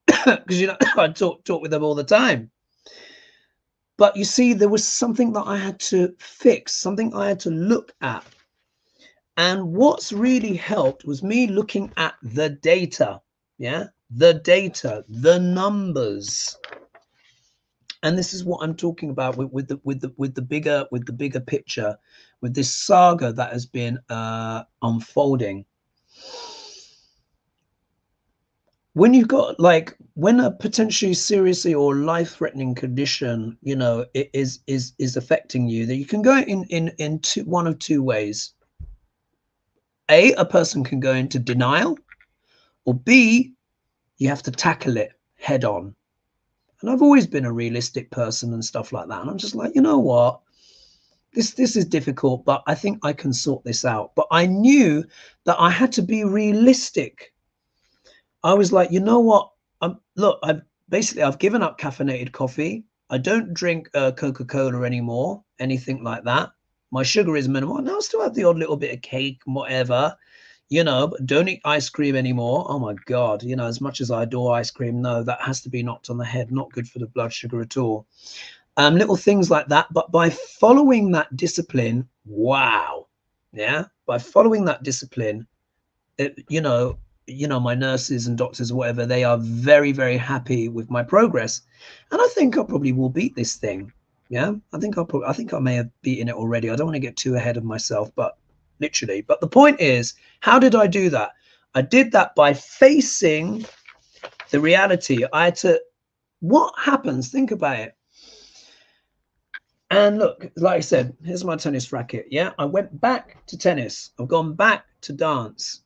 Because, you know, I talk with them all the time. But you see, there was something that I had to fix, something I had to look at. And what's really helped was me looking at the data. Yeah, the data, the numbers. And this is what I'm talking about with the bigger picture, with this saga that has been unfolding. When you've got, like, when a potentially seriously or life-threatening condition, you know, it is affecting you, that you can go in one of two ways. A person can go into denial, or B, you have to tackle it head on. And I've always been a realistic person and stuff like that. And I'm just like, you know what? This is difficult, but I think I can sort this out. But I knew that I had to be realistic. I was like, you know what? Look, I've given up caffeinated coffee. I don't drink Coca-Cola anymore, anything like that. My sugar is minimal. And I'll still have the odd little bit of cake, whatever, you know, but don't eat ice cream anymore. Oh my God, you know, as much as I adore ice cream, no, that has to be knocked on the head. Not good for the blood sugar at all. Little things like that. But by following that discipline, wow. Yeah. By following that discipline, you know, my nurses and doctors or whatever, they are very, very happy with my progress. And I think I probably will beat this thing. Yeah, I think I may have beaten it already. I don't want to get too ahead of myself, but literally. But the point is, how did I do that? I did that by facing the reality. I had to, what happens? Think about it. And look, like I said, here's my tennis racket. Yeah, I went back to tennis. I've gone back to dance.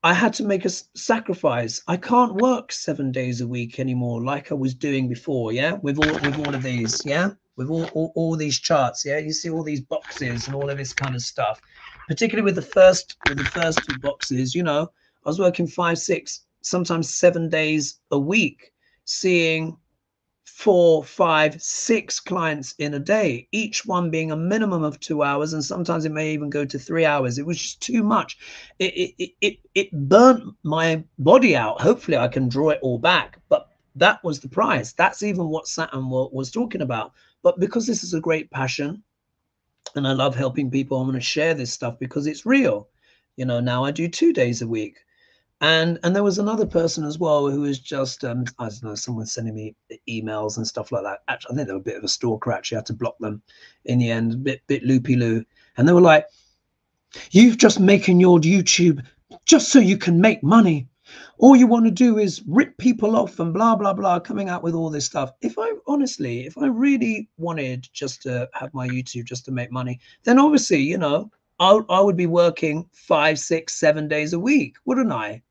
I had to make a sacrifice. I can't work 7 days a week anymore like I was doing before. Yeah, with all of these. Yeah, with all these charts. Yeah, you see all these boxes and all of this kind of stuff. Particularly with the first 2 boxes. You know, I was working 5, 6, sometimes 7 days a week, seeing 4, 5, 6 clients in a day, each one being a minimum of 2 hours, and sometimes it may even go to 3 hours. It was just too much. It burnt my body out. Hopefully I can draw it all back, but that was the price. That's even what Saturn was talking about. But because this is a great passion and I love helping people, I'm going to share this stuff because it's real. You know, now I do 2 days a week. And there was another person as well who was just, I don't know, someone sending me emails and stuff like that. Actually, I think they were a bit of a stalker. Actually, I had to block them in the end, a bit loopy-loo. And they were like, you've just making your YouTube just so you can make money. All you want to do is rip people off and blah, blah, blah, coming out with all this stuff. If I really wanted just to have my YouTube just to make money, then obviously, you know, I would be working 5, 6, 7 days a week, wouldn't I?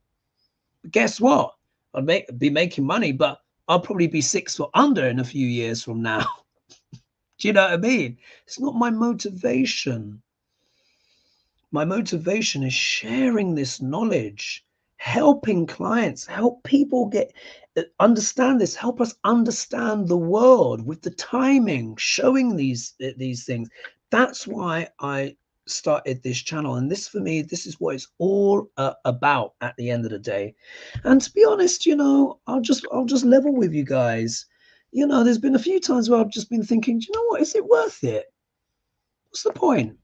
But guess what? I'd be making money, but I'll probably be 6 foot under in a few years from now. Do you know what I mean? It's not my motivation. My motivation is sharing this knowledge, helping clients, help people understand this, help us understand the world with the timing, showing these things. That's why I started this channel, and this, for me, this is what it's all about at the end of the day. And to be honest, you know, I'll just level with you guys. You know, there's been a few times where I've just been thinking, do you know what, is it worth it? What's the point?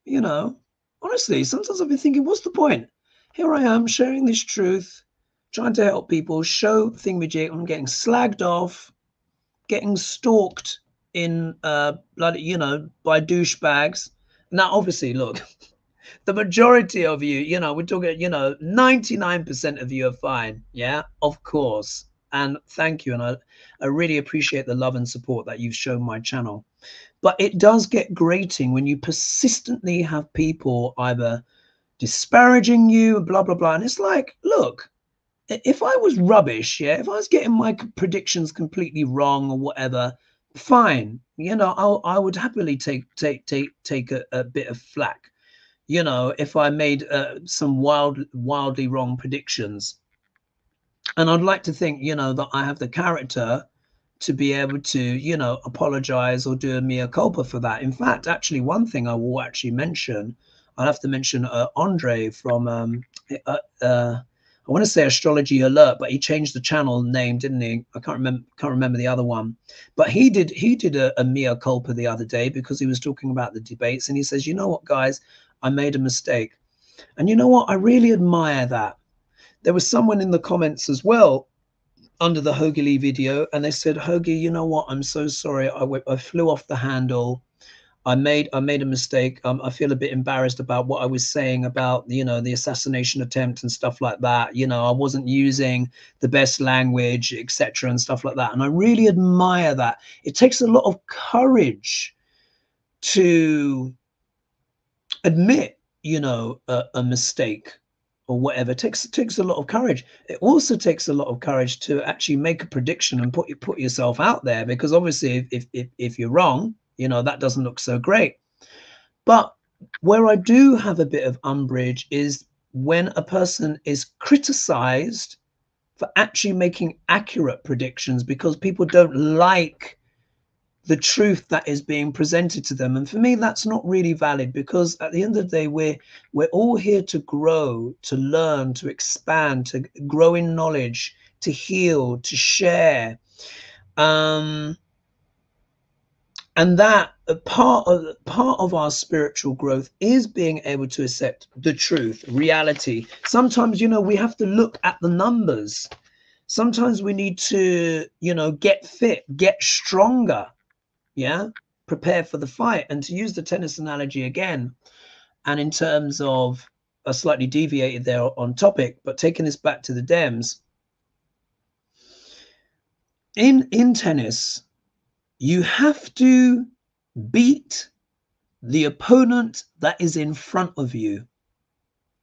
You know, honestly, sometimes I've been thinking, what's the point? Here I am sharing this truth, trying to help people, show thingamajig. I'm getting slagged off, getting stalked in bloody, you know, by douchebags. Now, obviously, look, the majority of you, you know, we're talking, you know, 99% of you are fine. Yeah, of course. And thank you. And I really appreciate the love and support that you've shown my channel. But it does get grating when you persistently have people either disparaging you, blah, blah, blah. And it's like, look, if I was rubbish, yeah, if I was getting my predictions completely wrong or whatever, fine. You know, I would happily take a bit of flack. You know, if I made some wildly wrong predictions. And I'd like to think, you know, that I have the character to be able to, you know, apologize or do a mea culpa for that. In fact, actually, one thing I will actually mention, I'll have to mention Andre from, I want to say Astrology Alert, but he changed the channel name, didn't he? I can't remember the other one. But he did a mea culpa the other day because he was talking about the debates. And he says, you know what, guys, I made a mistake. And you know what? I really admire that. There was someone in the comments as well under the Hogarth video, and they said, Hogarth, you know what? I'm so sorry. I flew off the handle. I made a mistake. I feel a bit embarrassed about what I was saying about, you know, the assassination attempt and stuff like that. You know, I wasn't using the best language, etc. and stuff like that. And I really admire that. It takes a lot of courage to admit, you know, a mistake or whatever. It takes a lot of courage. It also takes a lot of courage to actually make a prediction and put yourself out there, because obviously if you're wrong, you know, that doesn't look so great. But where I do have a bit of umbrage is when a person is criticized for actually making accurate predictions because people don't like the truth that is being presented to them. And for me, that's not really valid, because at the end of the day, we're all here to grow, to learn, to expand, to grow in knowledge, to heal, to share. And that part of our spiritual growth is being able to accept the truth, reality. Sometimes, you know, we have to look at the numbers. Sometimes we need to, you know, get fit, get stronger. Yeah, prepare for the fight. And to use the tennis analogy again, and in terms of, I slightly deviated there on topic, but taking this back to the Dems, in tennis, you have to beat the opponent that is in front of you.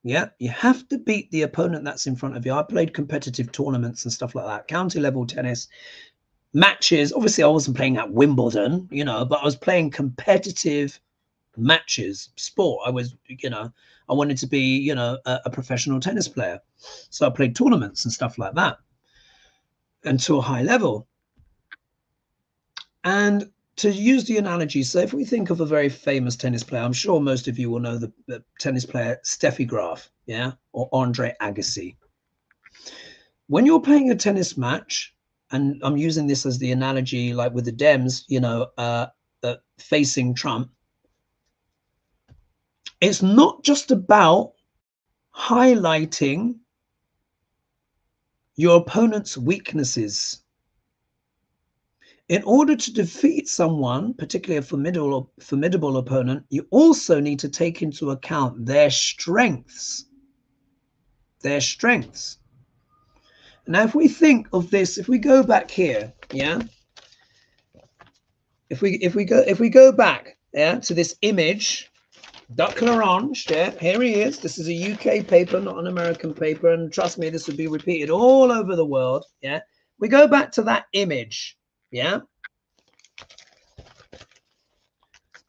Yeah, you have to beat the opponent that's in front of you. I played competitive tournaments and stuff like that, county level tennis matches. Obviously I wasn't playing at Wimbledon, you know, but I was playing competitive matches, sport. I was, you know, I wanted to be, you know, a professional tennis player. So I played tournaments and stuff like that, and to a high level. And to use the analogy, so if we think of a very famous tennis player, I'm sure most of you will know the tennis player Steffi Graf, yeah, or Andre Agassi. When you're playing a tennis match, and I'm using this as the analogy, like with the Dems, you know, facing Trump, it's not just about highlighting your opponent's weaknesses. In order to defeat someone, particularly a formidable opponent, you also need to take into account their strengths. their strengths. Now, if we think of this, if we go back here, yeah, if we go back, yeah, to this image, Duck L'Orange, yeah, here he is. This is a UK paper, not an American paper, and trust me, this would be repeated all over the world, yeah. We go back to that image, yeah.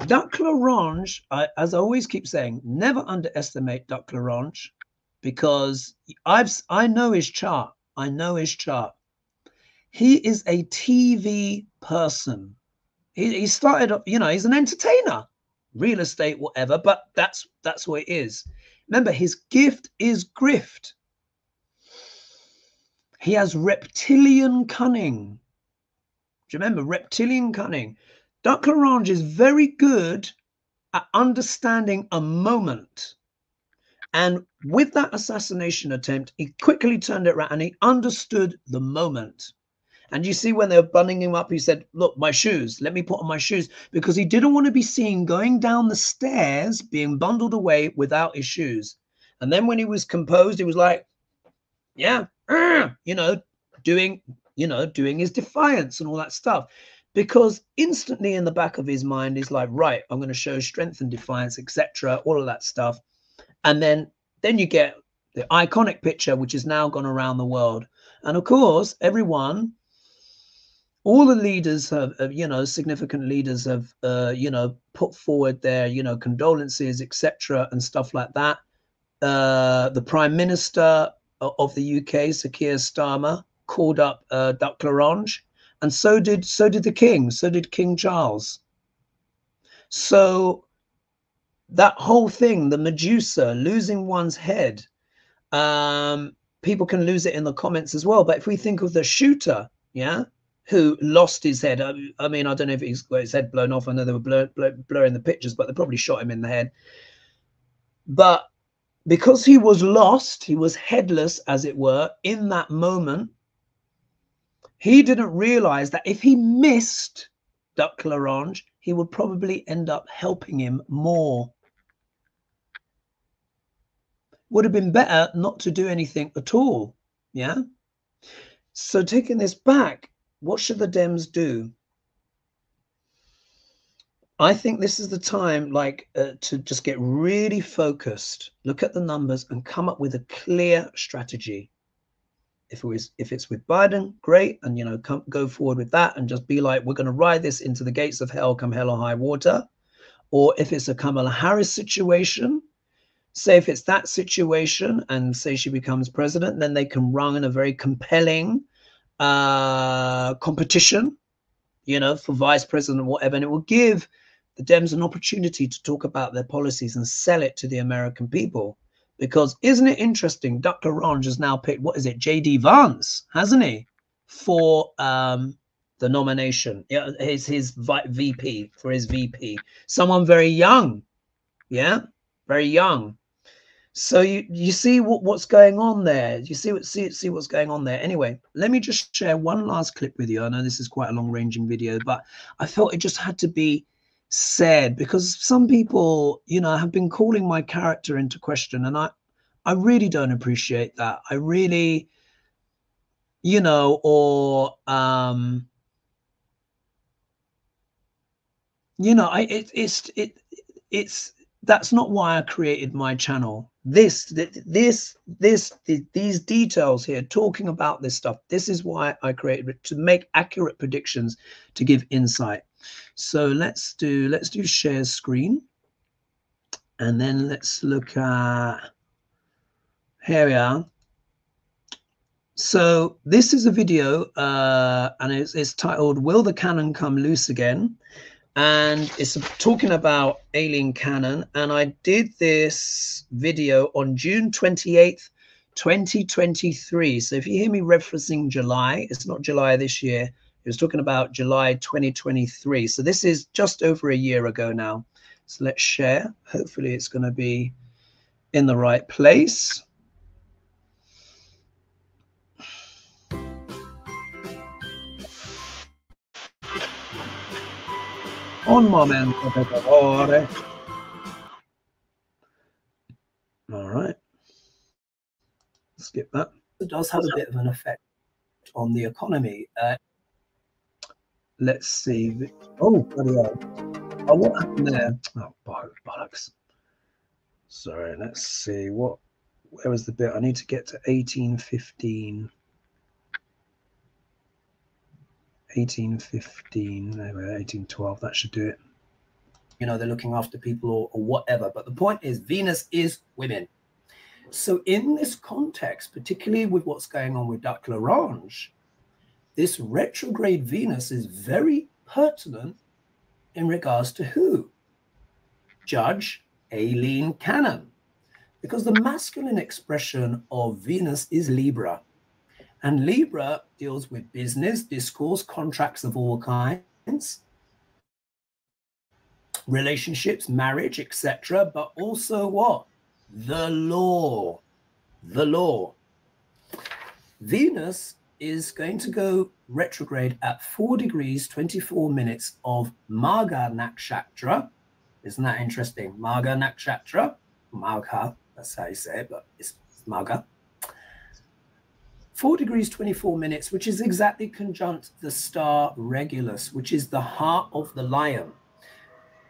Duck L'Orange, as I always keep saying, never underestimate Duck L'Orange, because I know his chart. I know his chart. He is a TV person. He started, you know, he's an entertainer. Real estate, whatever, but that's what it is. Remember, his gift is grift. He has reptilian cunning. Do you remember reptilian cunning? Duck L'Orange is very good at understanding a moment. And with that assassination attempt, he quickly turned it around and he understood the moment. And you see when they were bunning him up, he said, look, my shoes, let me put on my shoes, because he didn't want to be seen going down the stairs, being bundled away without his shoes. And then when he was composed, he was like, yeah, you know, doing his defiance and all that stuff, because instantly in the back of his mind, he's like, right, I'm going to show strength and defiance, etc., all of that stuff. And then you get the iconic picture, which is now gone around the world. And of course, everyone, all the leaders have, you know, significant leaders have, you know, put forward their, you know, condolences, etc., and stuff like that. The Prime Minister of the UK, Sir Keir Starmer, called up Duck L'Orange, and so did the King. So did King Charles. So that whole thing, the Medusa, losing one's head, people can lose it in the comments as well. But if we think of the shooter, yeah, who lost his head. I mean, I don't know if he's got his head blown off. I know they were blurring the pictures, but they probably shot him in the head. But because he was lost, he was headless, as it were, in that moment, he didn't realize that if he missed Duck L'Orange, he would probably end up helping him more. Would have been better not to do anything at all. Yeah. So taking this back, what should the Dems do? I think this is the time, like, to just get really focused, look at the numbers, and come up with a clear strategy. If it's with Biden, great, and you know, go forward with that, and just be like, we're going to ride this into the gates of hell, come hell or high water. Or if it's a Kamala Harris situation, say if it's that situation, and say she becomes president, then they can run in a very compelling competition, you know, for vice president or whatever, and it will give the Dems an opportunity to talk about their policies and sell it to the American people. Because isn't it interesting, Duck L'Orange has now picked, what is it, J.D. Vance, hasn't he, for the nomination? Yeah, his VP, for his VP. Someone very young, yeah, very young. So you see what's going on there. You see what's going on there. Anyway, let me just share one last clip with you. I know this is quite a long-ranging video, but I felt it just had to be said, because some people, you know, have been calling my character into question, and I really don't appreciate that. I really, you know, or you know, it's that's not why I created my channel. These details here, talking about this stuff, this is why I created it, to make accurate predictions, to give insight. So let's do share screen, and then let's look at, here we are. So this is a video, and it's titled "Will the Cannon Come Loose Again?" And it's talking about alien cannon. And I did this video on June 28th, 2023. So if you hear me referencing July, it's not July this year. It was talking about July 2023. So this is just over a year ago now. So let's share. Hopefully it's going to be in the right place. Un momento, per favore. All right. skip that. It does have a bit of an effect on the economy. Let's see. Oh, bloody hell. Oh, what happened there? Oh, bollocks. Sorry, let's see. Where was the bit? I need to get to 1815. 1815, no, 1812, that should do it. You know, they're looking after people or whatever. But the point is, Venus is women. So in this context, particularly with what's going on with Duck L'Orange, this retrograde Venus is very pertinent in regards to who? Judge Aileen Cannon. Because the masculine expression of Venus is Libra. And Libra deals with business, discourse, contracts of all kinds, relationships, marriage, etc. But also what? The law. The law. Venus is going to go retrograde at 4 degrees, 24 minutes of Magha Nakshatra. Isn't that interesting? Magha Nakshatra. Magha, that's how you say it, but it's Magha. 4 degrees, 24 minutes, which is exactly conjunct the star Regulus, which is the heart of the lion.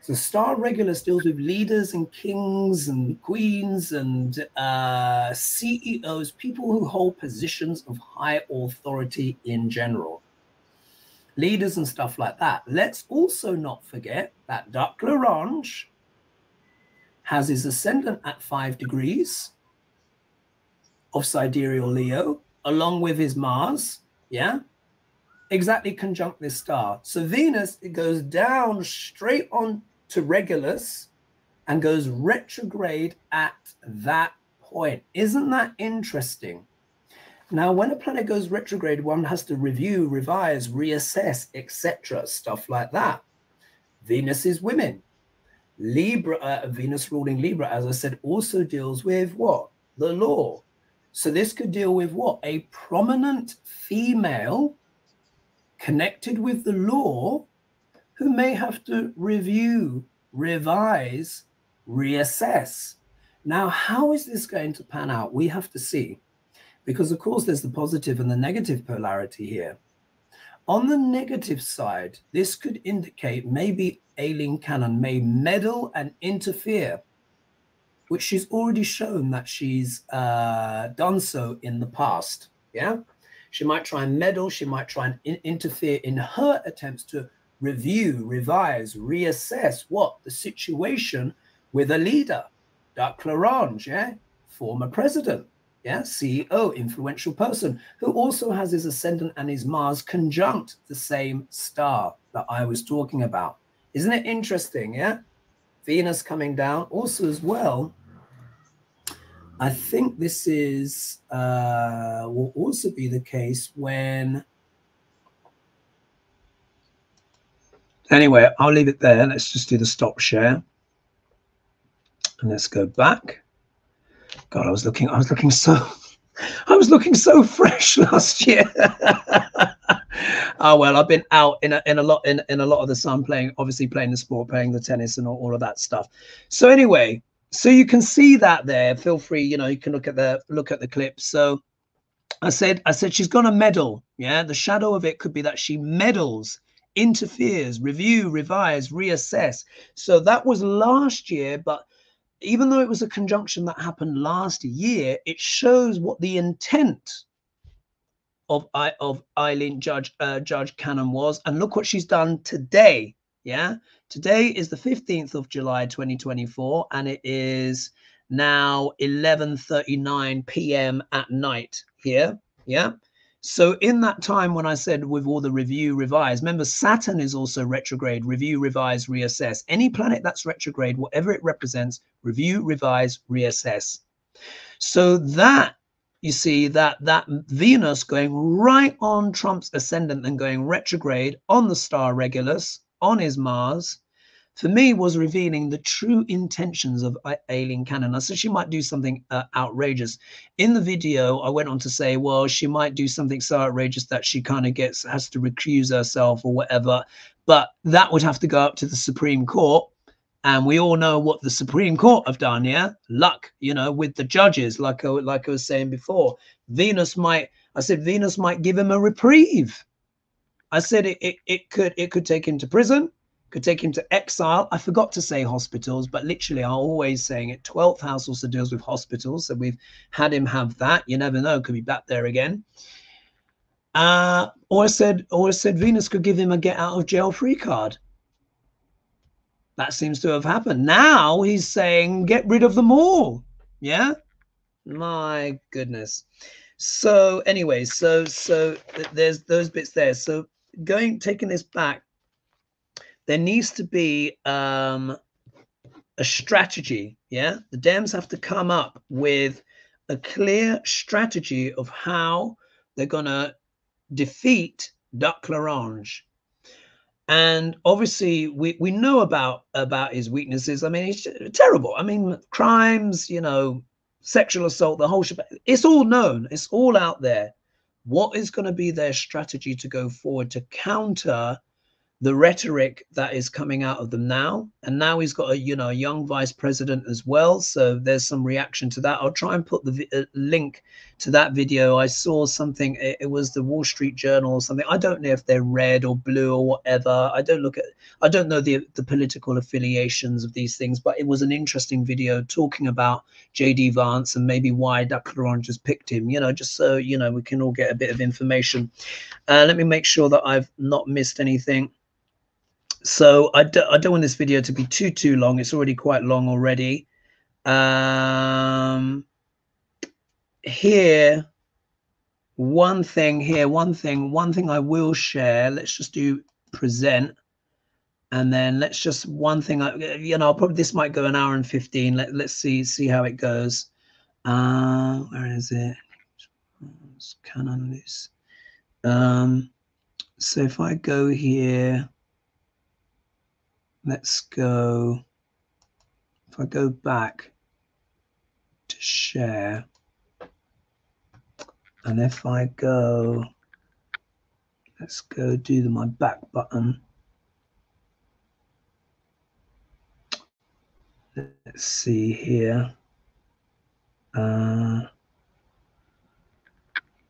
So star Regulus deals with leaders and kings and queens and CEOs, people who hold positions of high authority in general. Leaders and stuff like that. Let's also not forget that Duck L'Orange has his ascendant at 5 degrees of sidereal Leo, along with his Mars, yeah? Exactly conjunct this star. So Venus, it goes down straight on to Regulus and goes retrograde at that point. Isn't that interesting? Now, when a planet goes retrograde, one has to review, revise, reassess, etc., stuff like that. Venus is women. Libra, Venus ruling Libra, as I said, also deals with what? The law. So this could deal with what? A prominent female connected with the law who may have to review, revise, reassess. Now, how is this going to pan out? We have to see. Because, of course, there's the positive and the negative polarity here. On the negative side, this could indicate maybe Aileen Cannon may meddle and interfere, which she's already shown that she's done so in the past. Yeah, she might try and meddle. She might try and interfere in her attempts to review, revise, reassess what? The situation with a leader, Duck L'Orange, yeah, former president. Yeah, CEO, influential person, who also has his ascendant and his Mars conjunct the same star that I was talking about. Isn't it interesting, yeah? Venus coming down also as well. I think this is will also be the case when... Anyway, I'll leave it there. Let's just do the stop share. And let's go back. God, I was looking so fresh last year. Oh well, I've been out in a lot of the sun, playing the sport, playing the tennis, and all of that stuff. So anyway, so you can see that there. Feel free, you know, you can look at the clips. So I said she's gonna meddle. Yeah, the shadow of it could be that she meddles, interferes, review, revise, reassess. So that was last year, but even though it was a conjunction that happened last year, it shows what the intent of Aileen Judge Cannon was. And look what she's done today. Yeah, today is the 15th of July 2024, and it is now 11:39 p.m. at night here. Yeah. So in that time when I said with all the review, revise, remember Saturn is also retrograde, review, revise, reassess. Any planet that's retrograde, whatever it represents, review, revise, reassess. So that, you see, that Venus going right on Trump's ascendant and going retrograde on the star Regulus, on his Mars, for me was revealing the true intentions of Aileen Cannon. I said she might do something outrageous. In the video, I went on to say, well, she might do something so outrageous that she kind of has to recuse herself or whatever. But that would have to go up to the Supreme Court. And we all know what the Supreme Court have done, yeah? Luck, you know, with the judges, like I was saying before. Venus might give him a reprieve. I said it could take him to prison, could take him to exile. I forgot to say hospitals, but literally I'm always saying it. 12th house also deals with hospitals, so we've had him have that. You never know, could be back there again. Or I said Venus could give him a get out of jail free card. That seems to have happened. Now he's saying get rid of them all. Yeah, my goodness. So anyway, so there's those bits there. So taking this back, there needs to be a strategy. Yeah, the Dems have to come up with a clear strategy of how they're gonna defeat Duck L'Orange. And obviously we know about his weaknesses. I mean, he's terrible. I mean, crimes, you know, sexual assault, the whole shebang. It's all known. It's all out there. What is going to be their strategy to go forward to counter the rhetoric that is coming out of them now? And now he's got a, you know, a young vice president as well. So there's some reaction to that. I'll try and put the link to that video. I saw something. It was the Wall Street Journal or something. I don't know if they're red or blue or whatever. I don't know the political affiliations of these things, but it was an interesting video talking about JD Vance and maybe why Duck L'Orange has picked him, you know, just so, you know, we can all get a bit of information. Let me make sure that I've not missed anything. So I don't want this video to be too long. It's already quite long already. Here, one thing I will share. Let's just do present, and then let's just one thing. You know, probably this might go an hour and 15. Let's see how it goes. Where is it? Canon loose. So if I go here. Let's go, if I go back to share, and if I go, let's go do my back button. Let's see here.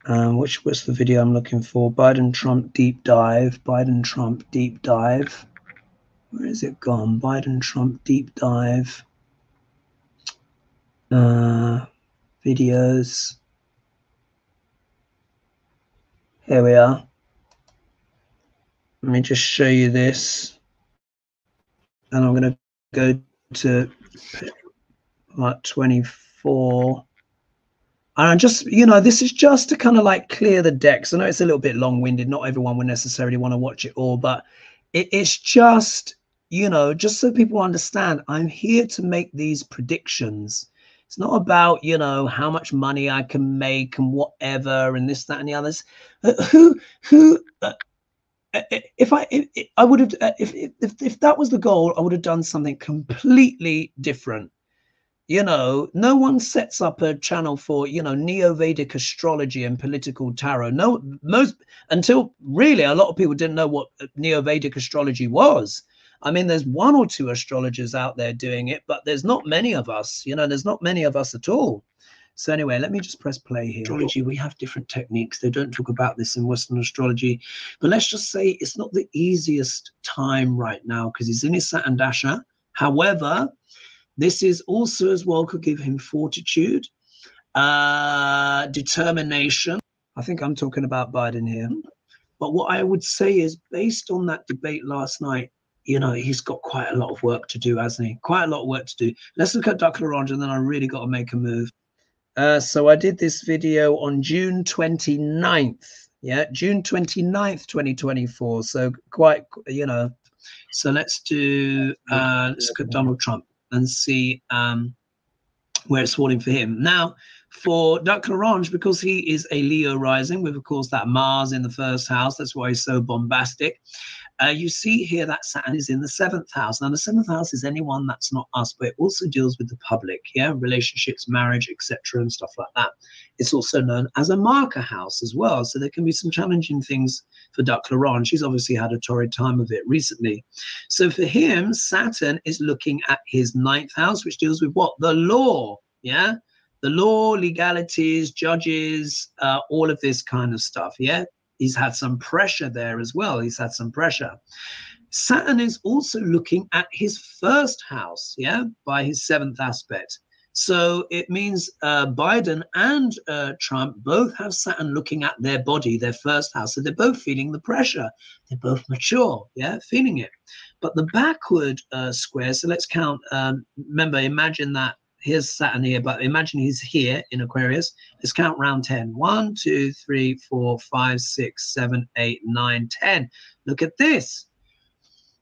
What's the video I'm looking for? Biden-Trump deep dive, Biden-Trump deep dive. Where is it gone? Biden-Trump deep dive. Videos. Here we are. Let me just show you this. And I'm going to go to like 24. And just, you know, this is just to kind of like clear the decks. I know it's a little bit long-winded. Not everyone would necessarily want to watch it all, but it's just, you know, just so people understand, I'm here to make these predictions. It's not about, you know, how much money I can make and whatever and this, that, and the others. If that was the goal, I would have done something completely different. You know, no one sets up a channel for, you know, Neo-Vedic astrology and political tarot. Until really a lot of people didn't know what Neo-Vedic astrology was. I mean, there's one or two astrologers out there doing it, but there's not many of us, you know, there's not many of us at all. So anyway, let me just press play here. Astrology, we have different techniques. They don't talk about this in Western astrology, but let's just say it's not the easiest time right now because he's in his Saturn Dasha. However, this is also as well could give him fortitude, determination. I think I'm talking about Biden here. But what I would say is based on that debate last night, you know, he's got quite a lot of work to do, hasn't he? Quite a lot of work to do. Let's look at Duck L'Orange and then I really got to make a move. So I did this video on June 29th. Yeah, June 29th, 2024. So quite, you know, so let's do, let's look at Donald Trump and see where it's falling for him. Now, for Duck L'Orange, because he is a Leo rising with, of course, that Mars in the first house, that's why he's so bombastic. You see here that Saturn is in the 7th house. Now, the 7th house is anyone that's not us, but it also deals with the public, yeah, relationships, marriage, etc., and stuff like that. It's also known as a marker house as well. So there can be some challenging things for Duck Laurent. She's obviously had a torrid time of it recently. So for him, Saturn is looking at his 9th house, which deals with what? The law, yeah? The law, legalities, judges, all of this kind of stuff, yeah? He's had some pressure there as well. He's had some pressure. Saturn is also looking at his 1st house, yeah, by his 7th aspect. So it means Biden and Trump both have Saturn looking at their body, their 1st house. So they're both feeling the pressure. They're both mature, yeah, feeling it. But the backward square, so let's count. Remember, imagine that. Here's Saturn here, but imagine he's here in Aquarius. Let's count round 10. 1, 2, 3, 4, 5, 6, 7, 8, 9, 10. Look at this.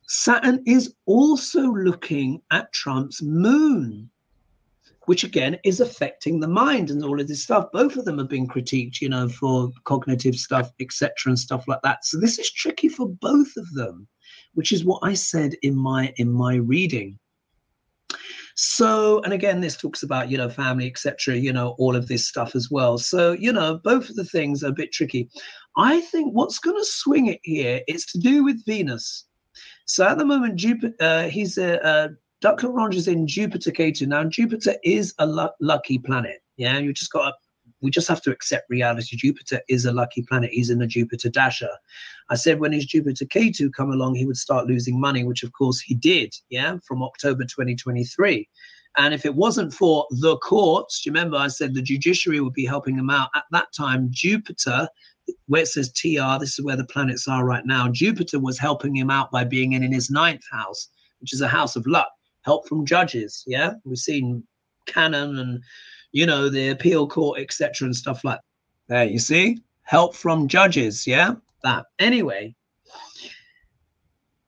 Saturn is also looking at Trump's moon, which again is affecting the mind and all of this stuff. Both of them have been critiqued, you know, for cognitive stuff, etc., and stuff like that. So this is tricky for both of them, which is what I said in my reading. So, and again, this talks about, you know, family, etc., you know, all of this stuff as well. So, you know, both of the things are a bit tricky. I think what's going to swing it here is to do with Venus. So at the moment, Jupiter, Duck Laurent is in Jupiter K2. Now, Jupiter is a lucky planet. Yeah, we just have to accept reality. Jupiter is a lucky planet. He's in a Jupiter dasher. I said when his Jupiter K2 come along, he would start losing money, which of course he did, yeah, from October 2023. And if it wasn't for the courts, do you remember I said the judiciary would be helping him out? At that time, Jupiter, where it says TR, this is where the planets are right now, Jupiter was helping him out by being in his 9th house, which is a house of luck, help from judges, yeah? We've seen canon and, you know, the appeal court, etc., and stuff like that. There, you see? Help from judges, yeah? That. Anyway,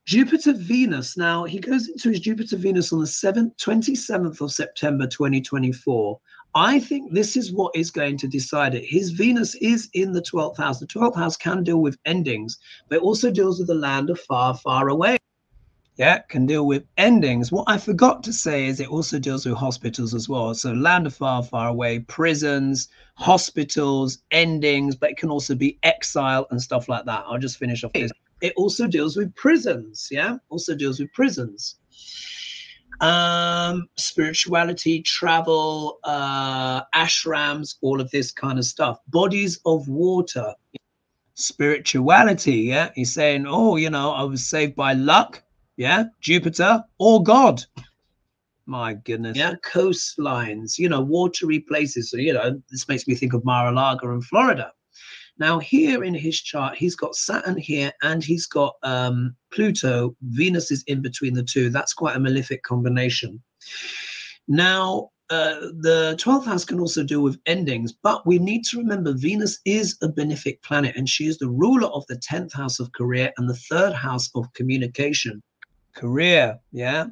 Jupiter-Venus. Now, he goes into his Jupiter-Venus on the 27th of September, 2024. I think this is what is going to decide it. His Venus is in the 12th house. The 12th house can deal with endings, but it also deals with the land of far, far away. Yeah, can deal with endings. What I forgot to say is it also deals with hospitals as well. So land of far, far away, prisons, hospitals, endings, but it can also be exile and stuff like that. I'll just finish off this. It also deals with prisons, yeah? Also deals with prisons. Spirituality, travel, ashrams, all of this kind of stuff. Bodies of water. Spirituality, yeah? He's saying, oh, you know, I was saved by luck. Yeah, Jupiter or God. My goodness. Yeah, coastlines, you know, watery places. So, you know, this makes me think of Mar-a-Lago in Florida. Now, here in his chart, he's got Saturn here and he's got Pluto. Venus is in between the two. That's quite a malefic combination. Now, the 12th house can also deal with endings, but we need to remember Venus is a benefic planet and she is the ruler of the 10th house of career and the 3rd house of communication. Career, yeah.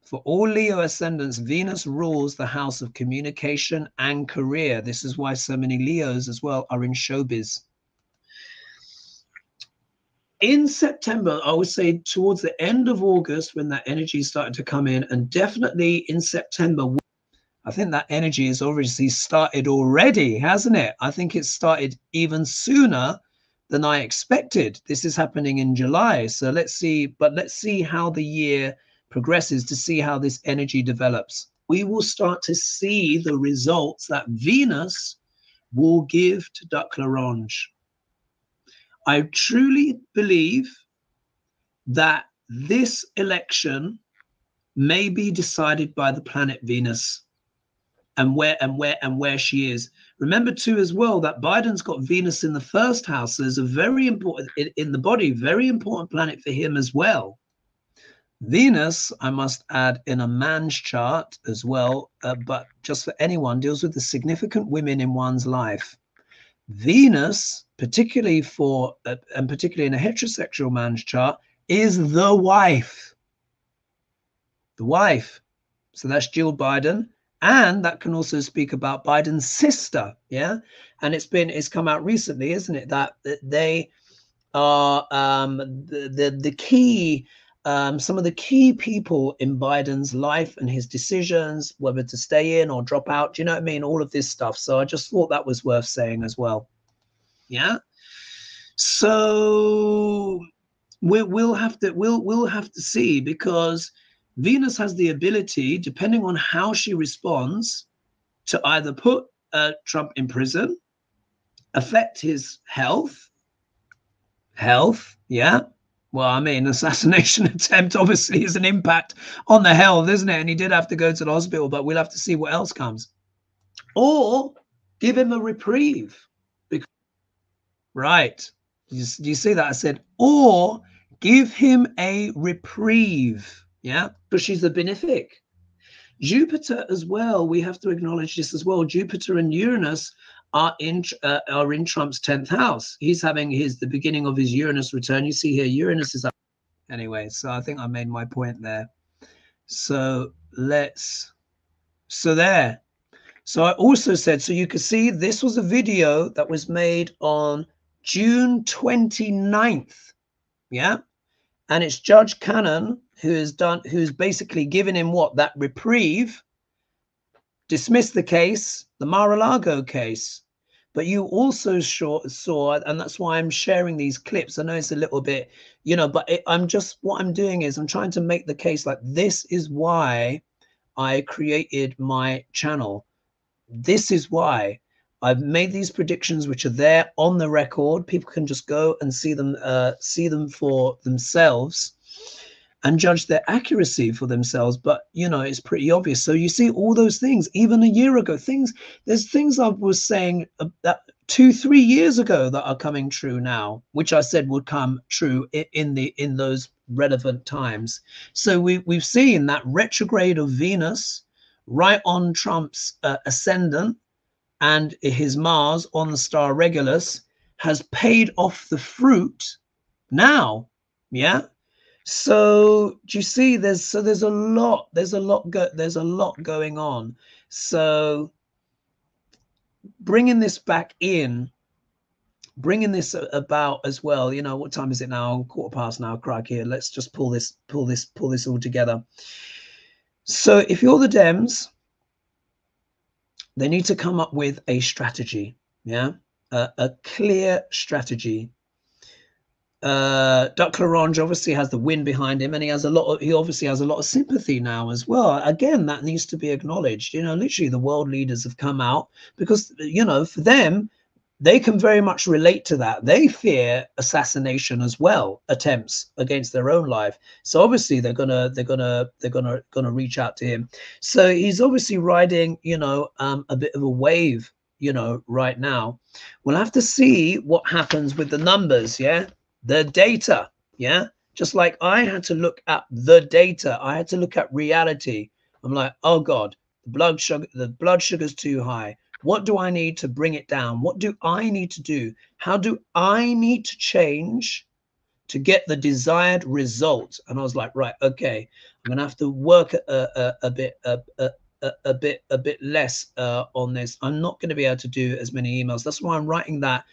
For all Leo ascendants, Venus rules the house of communication and career. This is why so many Leos as well are in showbiz. In September, I would say towards the end of August, when that energy started to come in, and definitely in September, I think that energy has obviously started already, hasn't it? I think it started even sooner than I expected. This is happening in July. So let's see, but let's see how the year progresses to see how this energy develops. We will start to see the results that Venus will give to Duck Laurent. I truly believe that this election may be decided by the planet Venus and where she is. Remember too as well that Biden's got Venus in the 1st house. So there's a very important in the body, very important planet for him as well. Venus, I must add, in a man's chart as well, but just for anyone, deals with the significant women in one's life. Venus, particularly for and particularly in a heterosexual man's chart, is the wife. The wife. So that's Jill Biden. And that can also speak about Biden's sister, yeah? And it's come out recently, isn't it, that they are the key, some of the key people in Biden's life and his decisions, whether to stay in or drop out. Do you know what I mean? All of this stuff. So I just thought that was worth saying as well. Yeah. So we'll have to see, because Venus has the ability, depending on how she responds, to either put Trump in prison, affect his health. Yeah. Well, I mean, assassination attempt obviously is an impact on the health, isn't it? And he did have to go to the hospital, but we'll have to see what else comes. Or give him a reprieve. Right. Do you see that? I said, or give him a reprieve. Yeah. Because she's the benefic. Jupiter as well. We have to acknowledge this as well. Jupiter and Uranus are in Trump's 10th house. He's having the beginning of his Uranus return. You see here, Uranus is up. Anyway, so I think I made my point there. So there. So I also said, so you can see this was a video that was made on June 29th. Yeah. And it's Judge Cannon who's basically given him that reprieve, dismissed the case, the Mar-a-Lago case. But you also saw, and that's why I'm sharing these clips. I know it's a little bit, but what I'm doing is I'm trying to make the case like this is why I created my channel. This is why I've made these predictions, which are there on the record. People can just go and see them for themselves and judge their accuracy for themselves. But, it's pretty obvious. So you see all those things, even a year ago, there's things I was saying that 2-3 years ago that are coming true now, which I said would come true in those relevant times. So we've seen that retrograde of Venus right on Trump's ascendant, and his Mars on the star Regulus has paid off the fruit now. Yeah. So do you see there's a lot going on. So bringing this back in, bringing this about as well. What time is it now? 1/4 now. Crikey. Let's just pull this all together. So if you're the Dems, they need to come up with a strategy, yeah, a clear strategy. Duck Larange obviously has the wind behind him, and he obviously has a lot of sympathy now as well. Again, that needs to be acknowledged. Literally the world leaders have come out because, for them, they can very much relate to that. They fear assassination as well, attempts against their own life. So obviously they're gonna reach out to him. So he's obviously riding, a bit of a wave, right now. We'll have to see what happens with the numbers, yeah, the data, yeah. Just like I had to look at the data, I had to look at reality. I'm like, oh God, the blood sugar's too high. What do I need to bring it down? What do I need to do? How do I need to change to get the desired result? And I was like, right, okay, I'm gonna have to work a bit less on this. I'm not going to be able to do as many emails. That's why I'm writing that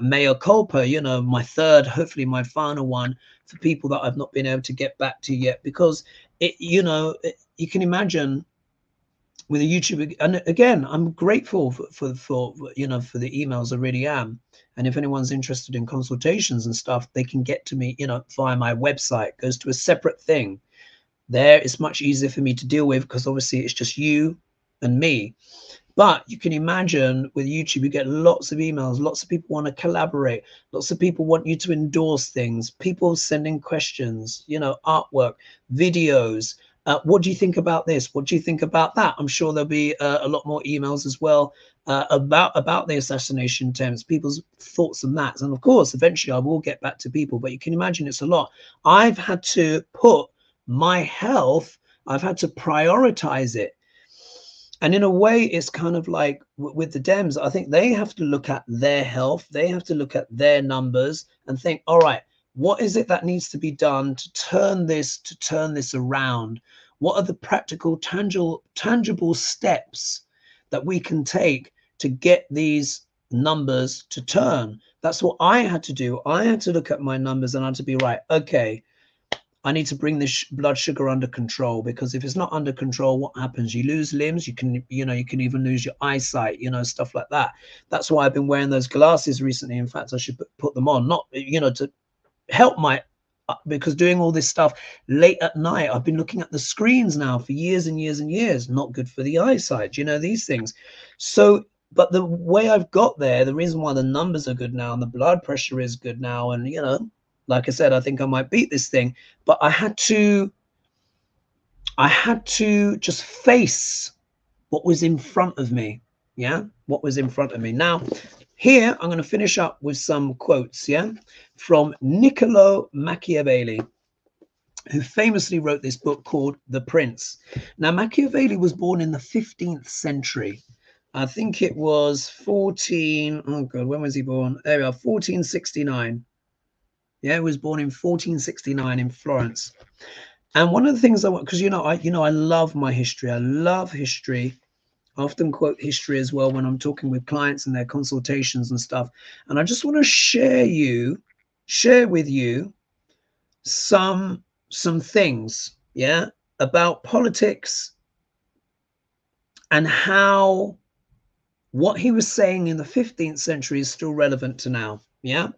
mea culpa, my third, hopefully my final one, for people that I've not been able to get back to yet, because you can imagine with a YouTube, and again, I'm grateful for the emails. I really am. And if anyone's interested in consultations and stuff, they can get to me, via my website. It goes to a separate thing. There, it's much easier for me to deal with because obviously it's just you and me. But you can imagine with YouTube, you get lots of emails. Lots of people want to collaborate. Lots of people want you to endorse things. People sending questions, artwork, videos. What do you think about this? What do you think about that? I'm sure there'll be a lot more emails as well about the assassination attempts, people's thoughts on that. And of course, eventually I will get back to people, but you can imagine it's a lot. I've had to put my health, I've had to prioritize it. And in a way, it's kind of like with the Dems, I think they have to look at their health. They have to look at their numbers and think, all right, what is it that needs to be done to turn this around? What are the practical, tangible steps that we can take to get these numbers to turn. That's what I had to do. I had to look at my numbers and I had to be right. Okay, I need to bring this blood sugar under control, because if it's not under control, what happens? You lose limbs. You can, you know, you can even lose your eyesight, you know, stuff like that. That's why I've been wearing those glasses recently. In fact, I should put them on, not, you know, to help my, because doing all this stuff late at night, I've been looking at the screens now for years and years and years. Not good for the eyesight, you know, these things. So, but the way I've got there, the reason why the numbers are good now and the blood pressure is good now, and, you know, like I said, I think I might beat this thing, but I had to just face what was in front of me. Yeah, what was in front of me. Now, here I'm going to finish up with some quotes, yeah, from Niccolo Machiavelli, who famously wrote this book called The Prince. Now, Machiavelli was born in the 15th century. I think it was oh God, when was he born? There we are, 1469. Yeah, he was born in 1469 in Florence. And one of the things I want, because I love my history. I love history. I often quote history as well when I'm talking with clients and their consultations and stuff. And I just want to share with you some things, yeah, about politics and how what he was saying in the 15th century is still relevant to now. Yeah.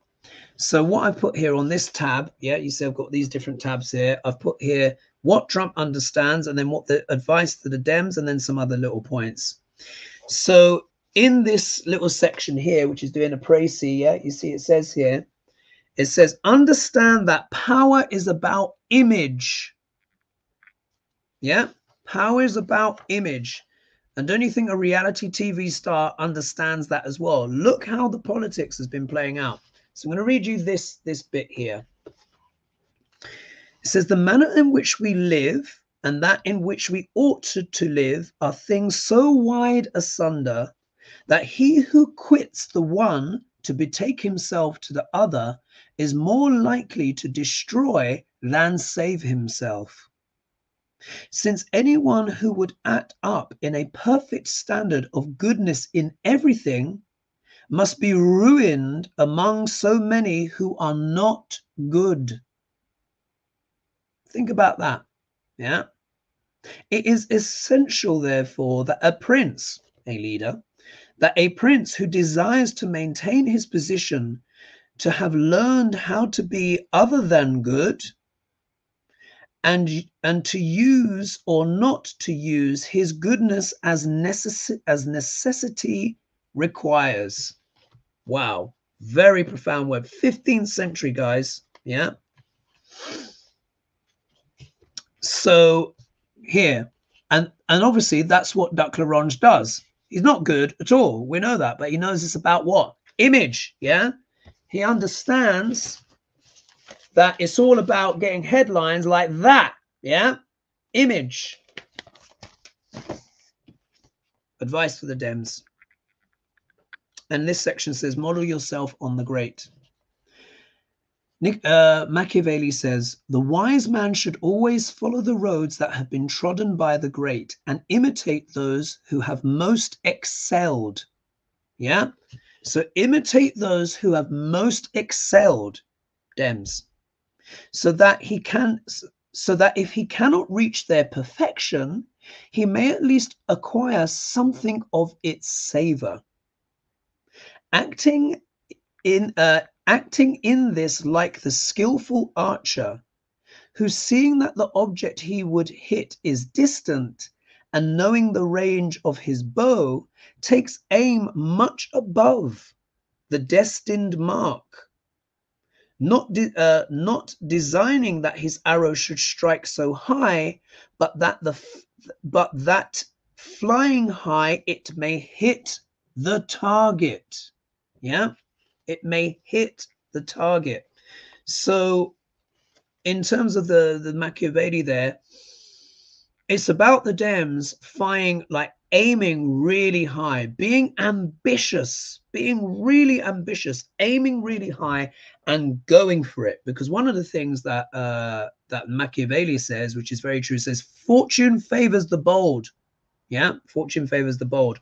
So what I've put here on this tab, yeah, you see I've got these different tabs here. I've put here what Trump understands, and then what the advice to the Dems, and then some other little points. So in this little section here, which is doing a précis, yeah, you see it says here, it says, understand that power is about image. Yeah, power is about image. And don't you think a reality TV star understands that as well? Look how the politics has been playing out. So I'm going to read you this bit here. It says, the manner in which we live and that in which we ought to live are things so wide asunder that he who quits the one to betake himself to the other is more likely to destroy than save himself. Since anyone who would act up in a perfect standard of goodness in everything must be ruined among so many who are not good. Think about that. Yeah. It is essential, therefore, that a prince, a leader, that a prince who desires to maintain his position, to have learned how to be other than good, and to use or not to use his goodness as necessity requires. Wow, very profound word. 15th century, guys. Yeah. So here, and obviously that's what Duck Larange does. He's not good at all. We know that, but he knows it's about what? Image. Yeah. He understands that it's all about getting headlines like that. Yeah. Image. Advice for the Dems. And this section says, model yourself on the great. Machiavelli says, the wise man should always follow the roads that have been trodden by the great and imitate those who have most excelled. Yeah. So imitate those who have most excelled, Dems, so that if he cannot reach their perfection, he may at least acquire something of its savor. Acting in this like the skillful archer, who, seeing that the object he would hit is distant, and knowing the range of his bow, takes aim much above the destined mark, not designing that his arrow should strike so high, but that flying high it may hit the target. Yeah, it may hit the target. So in terms of the Machiavelli there, it's about the Dems aiming really high, being ambitious, being really ambitious, aiming really high and going for it. Because one of the things that that Machiavelli says, which is very true, says fortune favors the bold. Yeah, fortune favors the bold.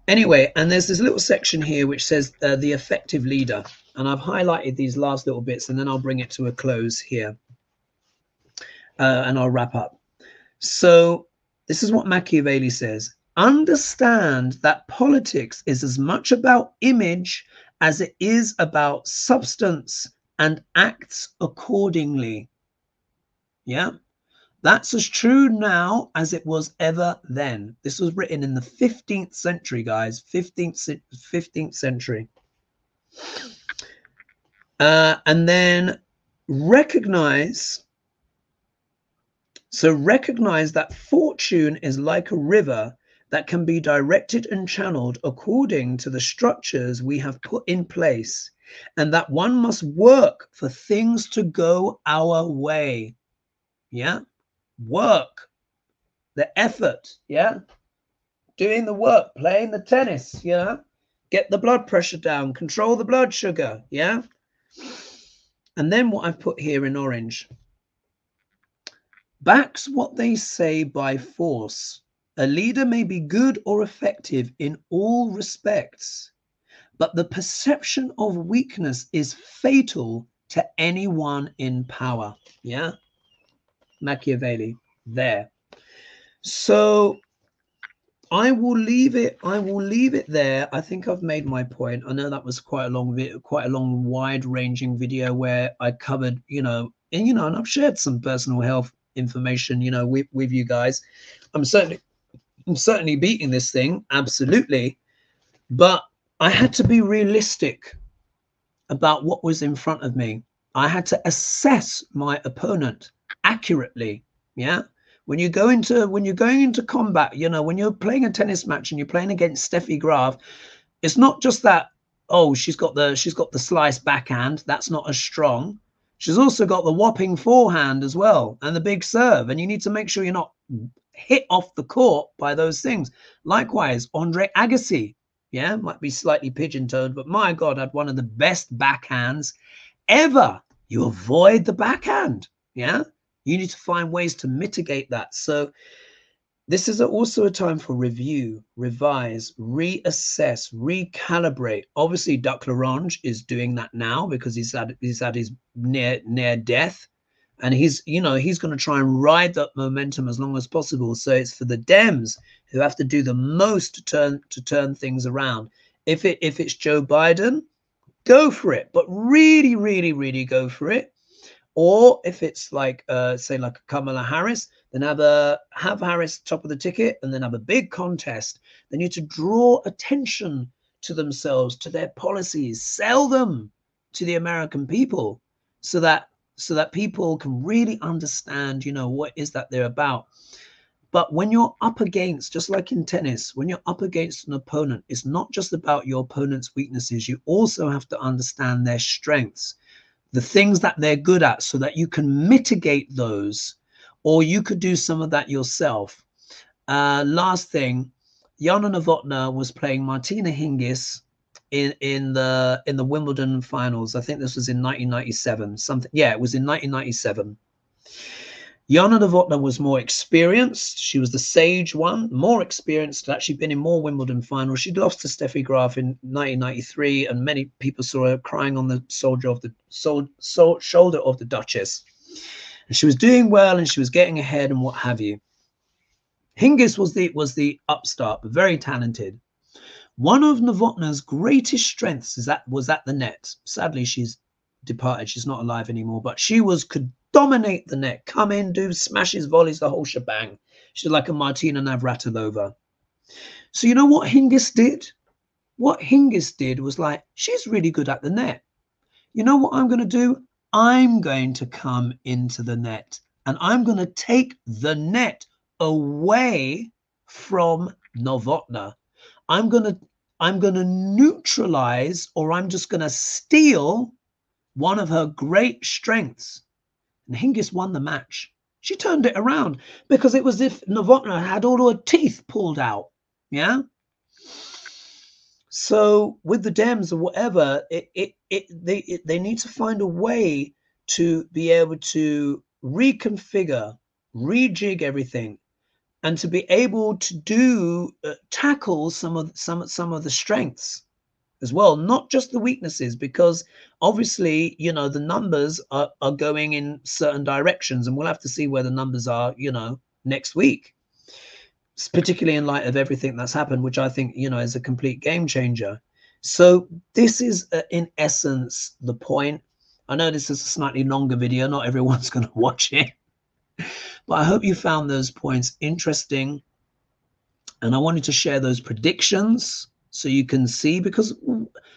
Anyway, and there's this little section here which says the effective leader. And I've highlighted these last little bits, and then I'll bring it to a close here. And I'll wrap up. So this is what Machiavelli says. Understand that politics is as much about image as it is about substance, and acts accordingly. Yeah, that's as true now as it was ever then. This was written in the 15th century, guys. 15th century. And then recognize that fortune is like a river that can be directed and channeled according to the structures we have put in place, and that one must work for things to go our way. Yeah, work, the effort. Yeah, doing the work, playing the tennis. Yeah, get the blood pressure down, control the blood sugar. Yeah, and then what I've put here in orange backs what they say by force. A leader may be good or effective in all respects, but the perception of weakness is fatal to anyone in power. Yeah, Machiavelli there. So I will leave it there. I think I've made my point. I know that was quite a long wide-ranging video where I covered, and I've shared some personal health information, with you guys. I'm certainly beating this thing, absolutely, but I had to be realistic about what was in front of me. I had to assess my opponent accurately. Yeah, when you're going into combat, when you're playing a tennis match and you're playing against Steffi Graf, it's not just that, oh, she's got the slice backhand, that's not as strong. She's also got the whopping forehand as well, and the big serve, and you need to make sure you're not hit off the court by those things. Likewise, Andre Agassi, yeah, might be slightly pigeon-toed, but my God, had one of the best backhands ever. You avoid the backhand, yeah? You need to find ways to mitigate that. So this is also a time for review, revise, reassess, recalibrate. Obviously, Duc Larange is doing that now because he's at his near death, and he's going to try and ride that momentum as long as possible. So it's for the Dems who have to do the most to turn things around. If it's Joe Biden, go for it, but really, really, really go for it. Or if it's like say like a Kamala Harris, then have Harris top of the ticket, and then have a big contest. They need to draw attention to themselves, to their policies, sell them to the American people, so that people can really understand, what is that they're about. But when you're up against, just like in tennis, when you're up against an opponent, it's not just about your opponent's weaknesses. You also have to understand their strengths, the things that they're good at, so that you can mitigate those, or you could do some of that yourself. Last thing, Jana Novotná was playing Martina Hingis in the Wimbledon finals. I think this was in 1997. Yeah, it was in 1997. Jana Novotná was more experienced. She was the sage one, more experienced, had actually been in more Wimbledon finals. She'd lost to Steffi Graf in 1993, and many people saw her crying on the shoulder of the Duchess. And she was doing well, and she was getting ahead and what have you. Hingis was the upstart, but very talented. One of Novotná's greatest strengths was at the net. Sadly, she's departed. She's not alive anymore, but she could dominate the net, come in, do smashes, volleys, the whole shebang. She's like a Martina Navratilova. So you know what Hingis did? What Hingis did was like, she's really good at the net. You know what I'm going to do? I'm going to come into the net, and I'm going to take the net away from Novotná. I'm going to neutralize, or I'm just going to steal one of her great strengths. And Hingis won the match. She turned it around, because it was as if Novotná had all her teeth pulled out. Yeah. So with the Dems or whatever, they need to find a way to be able to reconfigure, rejig everything, and to be able to do tackle some of the strengths as well, not just the weaknesses, because obviously, you know, the numbers are going in certain directions, and we'll have to see where the numbers are, you know, next week, particularly in light of everything that's happened, which I think, you know, is a complete game changer. So this is in essence the point. I know this is a slightly longer video, not everyone's going to watch it, but I hope you found those points interesting, and I wanted to share those predictions so you can see, because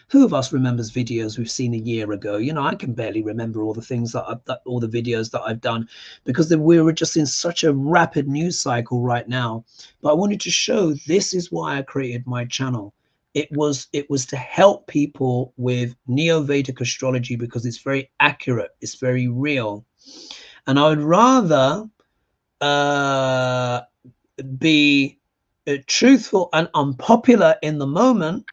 who of us remembers videos we've seen a year ago? You know, I can barely remember all the things that all the videos that I've done, because we were just in such a rapid news cycle right now. But I wanted to show this is why I created my channel. It was to help people with Neo-Vedic astrology, because it's very accurate, it's very real, and I would rather be truthful and unpopular in the moment,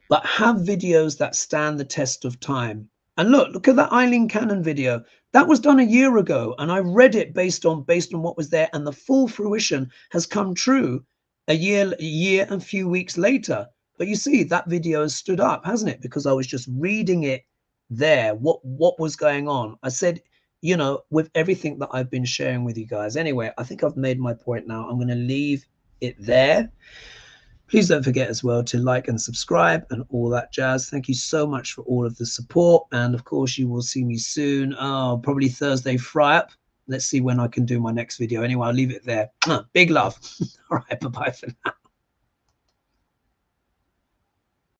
but have videos that stand the test of time. And look at that Eileen Cannon video. That was done a year ago, and I read it based on what was there, and the full fruition has come true a year and few weeks later. But you see, that video has stood up, hasn't it? Because I was just reading it there, what was going on. I said, you know, with everything that I've been sharing with you guys. Anyway, I think I've made my point now. I'm going to leave it there. Please don't forget as well to like and subscribe and all that jazz. Thank you so much for all of the support, and of course you will see me soon. Oh, probably Thursday fry up. Let's see when I can do my next video. Anyway, I'll leave it there. Big love. All right, bye-bye for now.